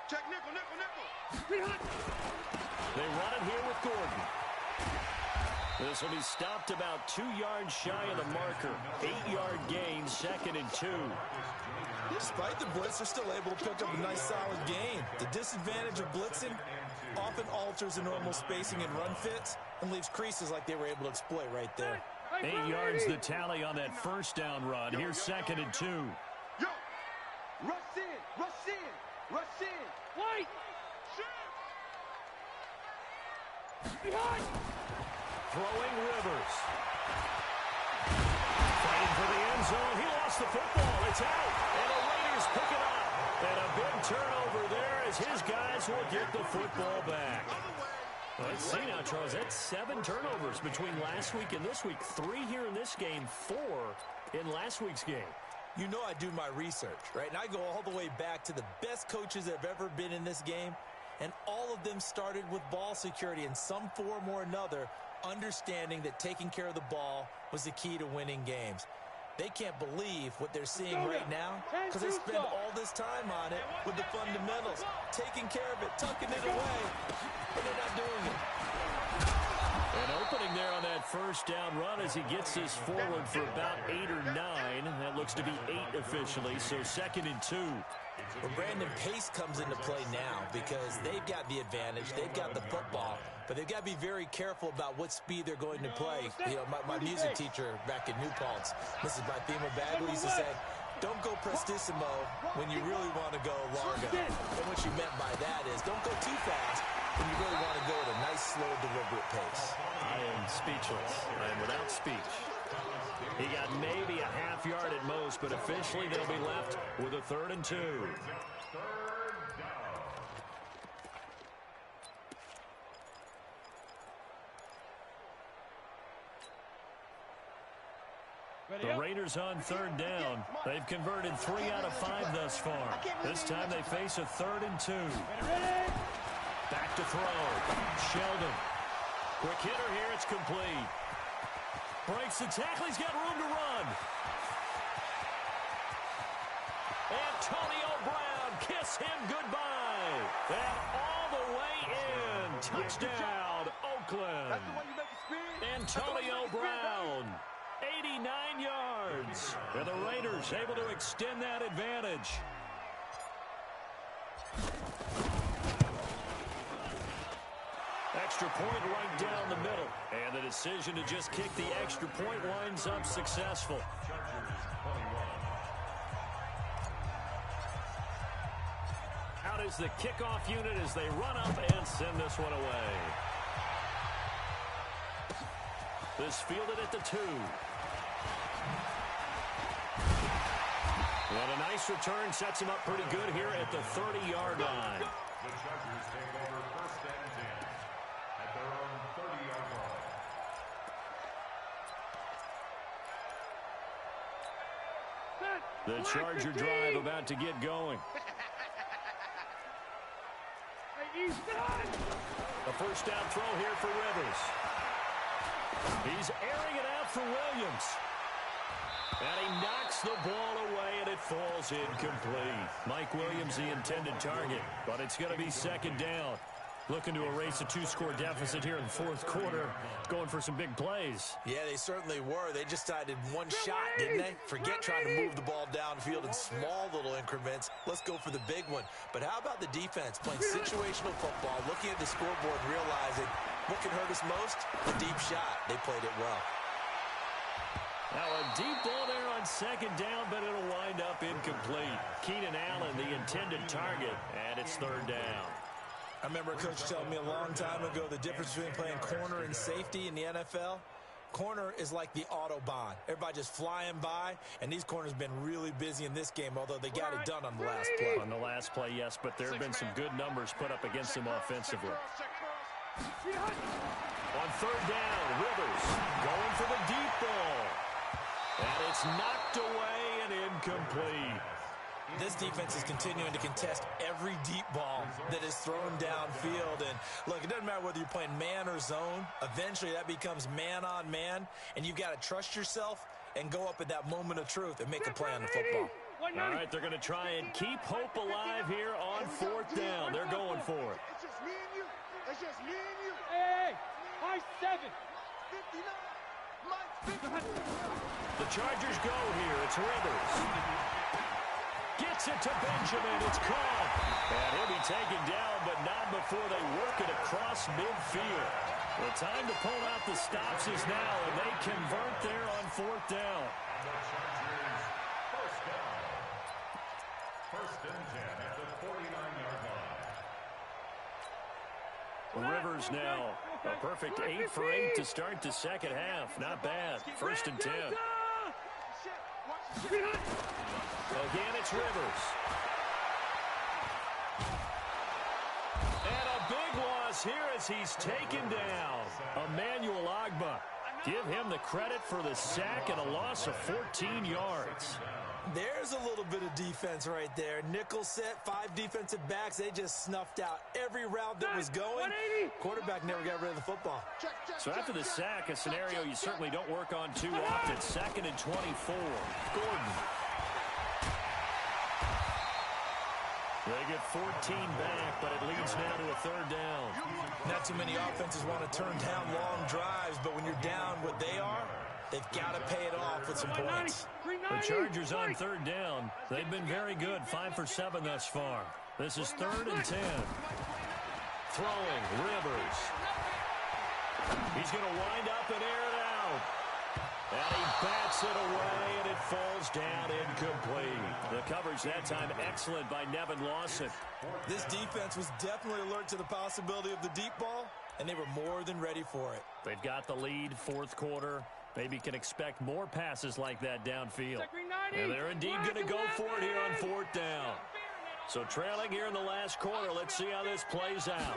Speaker 5: Check nickel.
Speaker 1: They run it here with Gordon. This will be stopped about 2 yards shy of the marker. 8-yard gain, 2nd and 2.
Speaker 3: Despite the blitz, they're still able to pick up a nice solid gain. The disadvantage of blitzing often alters the normal spacing and run fits and leaves creases like they were able to exploit right there.
Speaker 1: 8 yards the tally on that first down run. Here's 2nd and 2.
Speaker 5: Yo. Rush in.
Speaker 2: White.
Speaker 1: Throwing Rivers. Fighting for the end zone. He lost the football. It's out. And the Raiders pick it up. And a big turnover there as his guys will get the football back. Let's see now, Charles. That's 7 turnovers between last week and this week. 3 here in this game, 4 in last week's game.
Speaker 3: You know I do my research, right? And I go all the way back to the best coaches that have ever been in this game. And all of them started with ball security in some form or another, understanding that taking care of the ball was the key to winning games. They can't believe what they're seeing right now because they spend all this time on it with the fundamentals, taking care of it, tucking it away, but they're not doing it.
Speaker 1: An opening there on that first down run as he gets this forward for about 8 or 9. That looks to be 8 officially, so 2nd and 2.
Speaker 3: Well, Brandon, pace comes into play now because they've got the advantage. They've got the football, but they've got to be very careful about what speed they're going to play. You know, my music teacher back in New Paltz, Mrs. Bythema Bagley, used to say, don't go prestissimo when you really want to go largo. And what she meant by that is don't go too fast when you really want to go at a nice, slow, deliberate pace.
Speaker 1: I am speechless. I am without speech. He got maybe a half yard at most, but officially they'll be left with a 3rd and 2. The Raiders on 3rd down. They've converted 3 out of 5 thus far. This time they face a 3rd and 2. Back to throw. Sheldon. Quick hitter here. It's complete. Breaks the tackle. He's got room to run. Antonio Brown. Kiss him goodbye. And all the way in. Touchdown, Oakland. Antonio Brown. 89 yards. And the Raiders able to extend that advantage. Extra point right down the middle. And the decision to just kick the extra point winds up successful. Out is the kickoff unit as they run up and send this one away. This fielded at the 2. And a nice return sets him up pretty good here at the 30-yard line.
Speaker 4: The Chargers take over 1st and 10 at their own 30-yard line.
Speaker 1: The Charger drive about to get going. A 1st down throw here for Rivers. He's airing it out for Williams. And he knocks the ball away, and it falls incomplete. Mike Williams, the intended target, but it's going to be 2nd down. Looking to erase a 2-score deficit here in the 4th quarter. Going for some big plays.
Speaker 3: Yeah, they certainly were. They just decided one shot, didn't they? Forget trying to move the ball downfield in small little increments. Let's go for the big one. But how about the defense playing situational football, looking at the scoreboard, realizing what can hurt us most? The deep shot. They played it well.
Speaker 1: Now a deep ball there on 2nd down, but it'll wind up incomplete. Keenan Allen, the intended target, and it's 3rd down.
Speaker 3: I remember a coach telling me a long time ago the difference between playing corner and safety in the NFL. Corner is like the Autobahn. Everybody just flying by, and these corners have been really busy in this game, although they got it done on the last play.
Speaker 1: On the last play, yes, but there have been some good numbers put up against them offensively. On 3rd down, Rivers going for the deep ball. And it's knocked away and incomplete.
Speaker 3: This defense is continuing to contest every deep ball that is thrown downfield. And look, it doesn't matter whether you're playing man or zone. Eventually that becomes man on man, and you've got to trust yourself and go up at that moment of truth and make a play on the football.
Speaker 1: All right, they're going to try and keep hope alive here on 4th down. They're going for it.
Speaker 5: It's just me and you. It's just me and you.
Speaker 2: Hey, high 7.
Speaker 5: 59. Mine's 50.
Speaker 1: The Chargers go here. It's Rivers. Gets it to Benjamin. It's caught. And he'll be taken down, but not before they work it across midfield. The time to pull out the stops is now, and they convert there on 4th down.
Speaker 4: The Chargers, 1st down. 1st and 10 at the 49-yard line.
Speaker 1: Rivers now A perfect 8 for 8 to start the second half. Not bad. 1st and 10. Again, it's Rivers. And a big loss here as he's taken down. Emmanuel Ogbah. Give him the credit for the sack and a loss of 14 yards.
Speaker 3: There's a little bit of defense right there. Nickel set, 5 defensive backs. They just snuffed out every route that was going. Quarterback never got rid of the football.
Speaker 1: So after the sack, a scenario you certainly don't work on too often. 2nd and 24. Gordon. They get 14 back, but it leads now to a 3rd down.
Speaker 3: Not too many offenses want to turn down long drives, but when you're down what they are, they've got to pay it off with some points.
Speaker 1: The Chargers on 3rd down. They've been very good, 5 for 7 thus far. This is 3rd and 10. Throwing, Rivers. He's going to wind up and air it out. And he bats it away, and it falls down incomplete. The coverage that time excellent by Nevin Lawson.
Speaker 3: This defense was definitely alert to the possibility of the deep ball, and they were more than ready for it.
Speaker 1: They've got the lead, 4th quarter. Maybe can expect more passes like that downfield. And they're indeed going to go for it here on 4th down. So trailing here in the last quarter. Let's see how this plays out.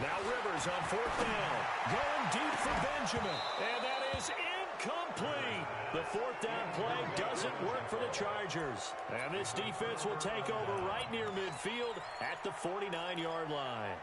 Speaker 1: Now Rivers on 4th down. Going deep for Benjamin. And that is incomplete. The 4th down play doesn't work for the Chargers. And this defense will take over right near midfield at the 49-yard line.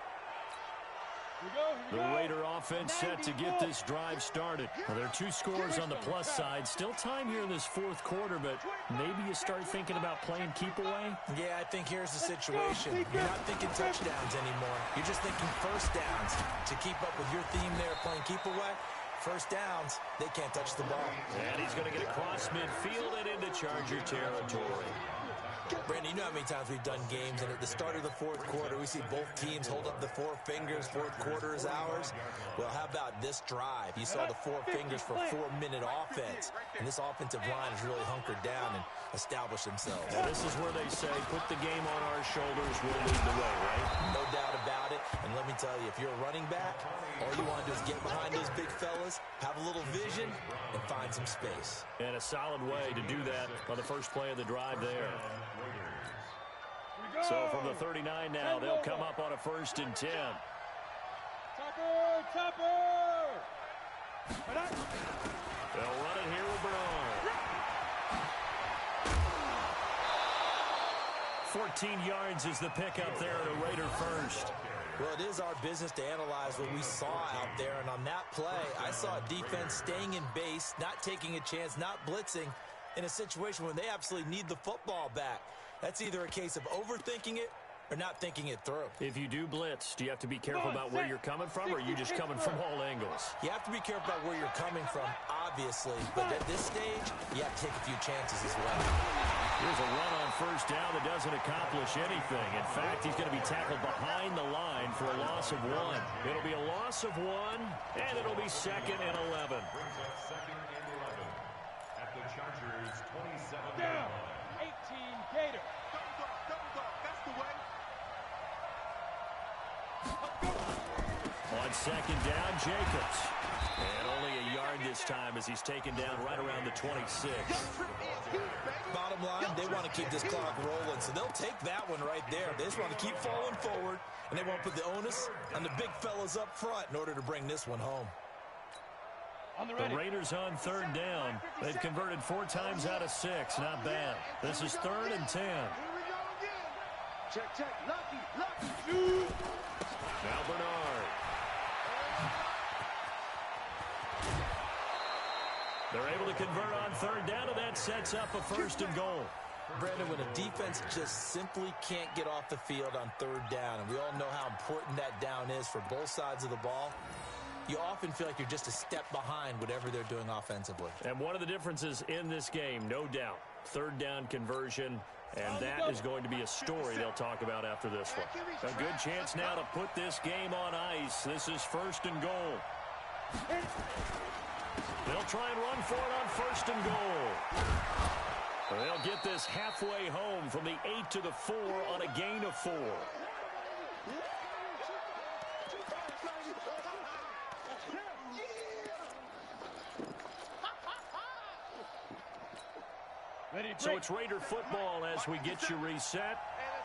Speaker 1: The Raider offense set to get this drive started. Well, there are 2 scores on the plus side. Still time here in this 4th quarter, but maybe you start thinking about playing keep away?
Speaker 3: Yeah, I think here's the situation. You're not thinking touchdowns anymore. You're just thinking 1st downs. To keep up with your theme there, playing keep away, 1st downs, they can't touch the ball.
Speaker 1: And he's going to get across midfield and into Charger territory.
Speaker 3: Brandon, you know how many times we've done games, and at the start of the 4th quarter, we see both teams hold up the 4 fingers, 4th quarter is ours. Well, how about this drive? You saw the 4 fingers for 4-minute offense, and this offensive line has really hunkered down and established themselves.
Speaker 1: Now, this is where they say, put the game on our shoulders, we'll lead the way, right?
Speaker 3: No doubt about it, and let me tell you, if you're a running back, all you want to do is get behind those big fellas, have a little vision, and find some space.
Speaker 1: And a solid way to do that on the first play of the drive there. So from the 39 now, they'll come up on a 1st and 10.
Speaker 2: Topper!
Speaker 1: They'll run it here with Bernard. 14 yards is the pickup there at a Raider first.
Speaker 3: Well, it is our business to analyze what we saw out there, and on that play, I saw a defense staying in base, not taking a chance, not blitzing, in a situation where they absolutely need the football back. That's either a case of overthinking it or not thinking it through.
Speaker 1: If you do blitz, do you have to be careful about where you're coming from, or are you just coming from all angles?
Speaker 3: You have to be careful about where you're coming from, obviously, but at this stage, you have to take a few chances as well.
Speaker 1: Here's a run on 1st down that doesn't accomplish anything. In fact, he's going to be tackled behind the line for a loss of 1. It'll be a loss of 1, and it'll be 2nd and 11.
Speaker 4: Brings up 2nd and 11 at the Chargers' 27-yard line.
Speaker 2: 18 Gator.
Speaker 5: Double dog, that's the way.
Speaker 1: On 2nd down, Jacobs. And only a yard this time as he's taken down right around the 26.
Speaker 3: Bottom line, they want to keep this clock rolling, so they'll take that one right there. They just want to keep falling forward, and they want to put the onus on the big fellas up front in order to bring this one home.
Speaker 1: The Raiders on 3rd down. They've converted 4 times out of 6. Not bad. This is 3rd and 10.
Speaker 5: Here we go again. Check. Lucky.
Speaker 1: Now Bernard. They're able to convert on 3rd down, and that sets up a 1st and goal.
Speaker 3: Brandon, when a defense just simply can't get off the field on 3rd down, and we all know how important that down is for both sides of the ball, you often feel like you're just a step behind whatever they're doing offensively.
Speaker 1: And one of the differences in this game, no doubt, 3rd down conversion, and that is going to be a story they'll talk about after this one. A good chance now to put this game on ice. This is 1st and goal. They'll try and run for it on 1st and goal. They'll get this halfway home from the 8 to the 4 on a gain of 4. So it's Raider football as we get you reset.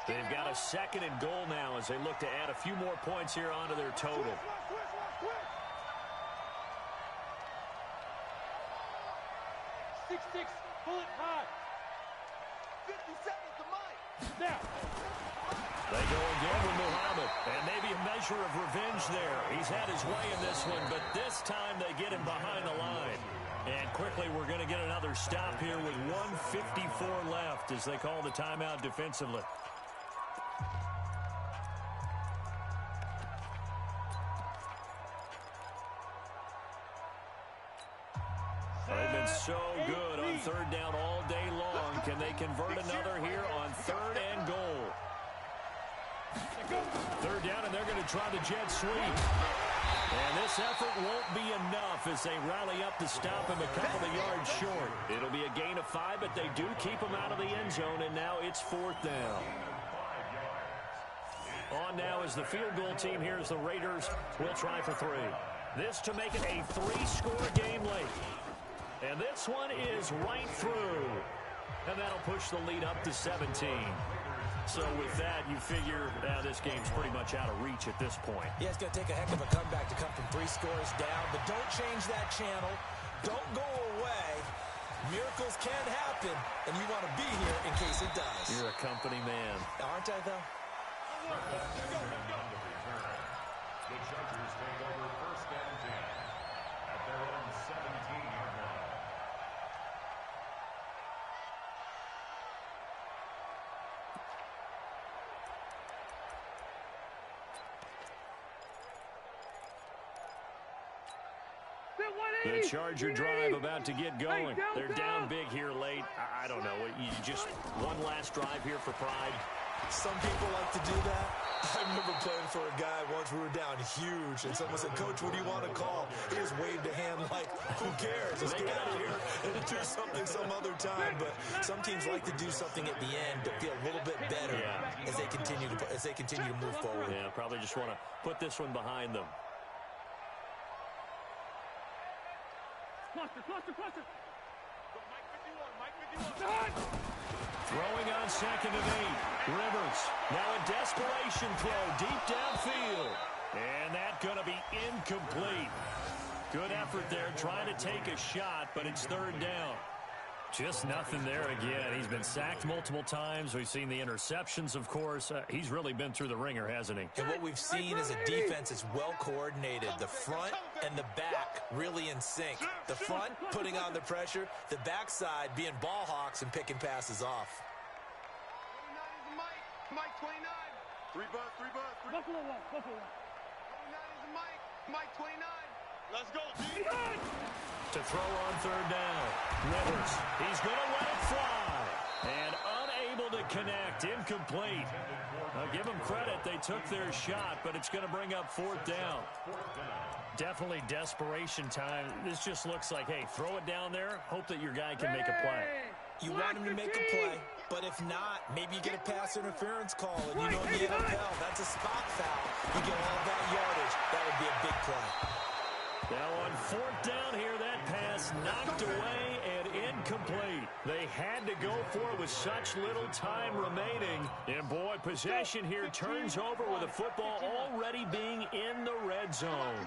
Speaker 1: They've got a 2nd and goal now as they look to add a few more points here onto their total.
Speaker 2: 6-6, pull it high.
Speaker 5: 50 seconds to Mike.
Speaker 2: Now.
Speaker 1: They go again with Muhammad, and maybe a measure of revenge there. He's had his way in this one, but this time they get him behind the line. And quickly we're going to get another stop here with 1:54 left as they call the timeout defensively. They've been so good on 3rd down all day long. Can they convert another here on 3rd and goal? 3rd down, and they're going to try the jet sweep. And this effort won't be enough as they rally up to stop him a couple of yards short. It'll be a gain of 5, but they do keep him out of the end zone, and now it's 4th down. On now is the field goal team. Here's the Raiders. We'll try for 3. This to make it a 3-score game late. And this one is right through. And that'll push the lead up to 17. So with that, you figure this game's pretty much out of reach at this point.
Speaker 3: Yeah, it's going to take a heck of a comeback to come from 3 scores down. But don't change that channel. Don't go away. Miracles can happen, and you want to be here in case it does.
Speaker 1: You're a company man.
Speaker 3: Aren't I, though?
Speaker 4: The Chargers take over 1st and 10 at their own 17-yard line.
Speaker 1: The Charger drive about to get going. They're down big here late. I don't know. You just one last drive here for pride.
Speaker 3: Some people like to do that. I remember playing for a guy once. We were down huge, and someone said, "Coach, what do you want to call?" He just waved a hand like, "Who cares? Let's get out of here and do something some other time." But some teams like to do something at the end to feel a little bit better as they continue to move forward.
Speaker 1: Yeah, probably just want to put this one behind them.
Speaker 2: Cluster.
Speaker 5: Mike 51.
Speaker 1: Throwing on 2nd and 8. Rivers. Now a desperation throw deep downfield. And that's going to be incomplete. Good effort there trying to take a shot, but it's 3rd down. Just nothing there again. He's been sacked multiple times. We've seen the interceptions, of course. He's really been through the ringer, hasn't he?
Speaker 3: And what we've seen is a defense that's well coordinated. The front and the back really in sync. The front putting on the pressure. The backside being ball hawks and picking passes off.
Speaker 5: 29 is Mike. Mike 29. 3 bus.
Speaker 2: Buffalo 1.
Speaker 5: 29 is Mike. Mike 29. Let's go, G.
Speaker 1: To throw on 3rd down. Rivers. He's going to let it fly. And unable to connect. Incomplete. I'll give them credit. They took their shot, but it's going to bring up 4th down. Definitely desperation time. This just looks like, hey, throw it down there. Hope that your guy can make a play.
Speaker 3: You want him to make a play, but if not, maybe you get a pass interference call. And you know in the NFL, that's a spot foul. You get all that yardage. That would be a big play.
Speaker 1: Now on 4th down here, that pass knocked away and incomplete. They had to go for it with such little time remaining. And boy, possession here turns over with the football already being in the red zone.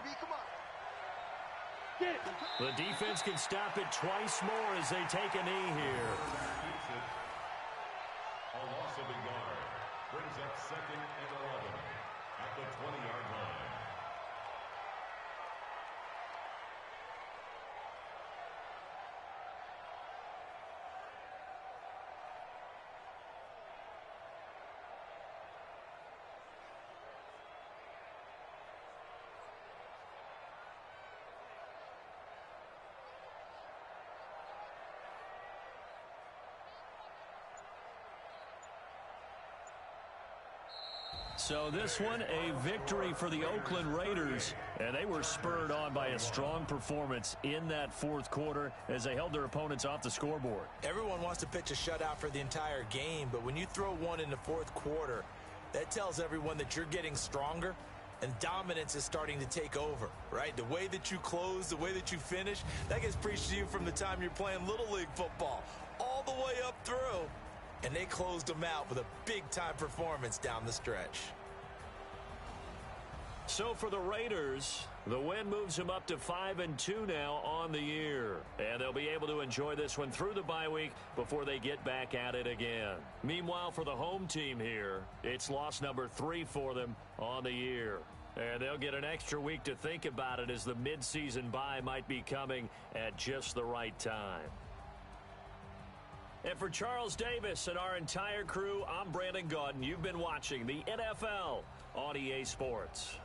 Speaker 1: The defense can stop it twice more as they take a knee here.
Speaker 4: A loss of a yard brings up 2nd and 11 at the 20-yard line.
Speaker 1: So this one, a victory for the Oakland Raiders. And they were spurred on by a strong performance in that 4th quarter as they held their opponents off the scoreboard.
Speaker 3: Everyone wants to pitch a shutout for the entire game, but when you throw one in the 4th quarter, that tells everyone that you're getting stronger and dominance is starting to take over, right? The way that you close, the way that you finish, that gets preached to you from the time you're playing Little League football all all the way up through, and they closed them out with a big-time performance down the stretch.
Speaker 1: So for the Raiders, the win moves them up to 5-2 now on the year. And they'll be able to enjoy this one through the bye week before they get back at it again. Meanwhile, for the home team here, it's loss number 3 for them on the year. And they'll get an extra week to think about it as the midseason bye might be coming at just the right time. And for Charles Davis and our entire crew, I'm Brandon Gaudin. You've been watching the NFL on EA Sports.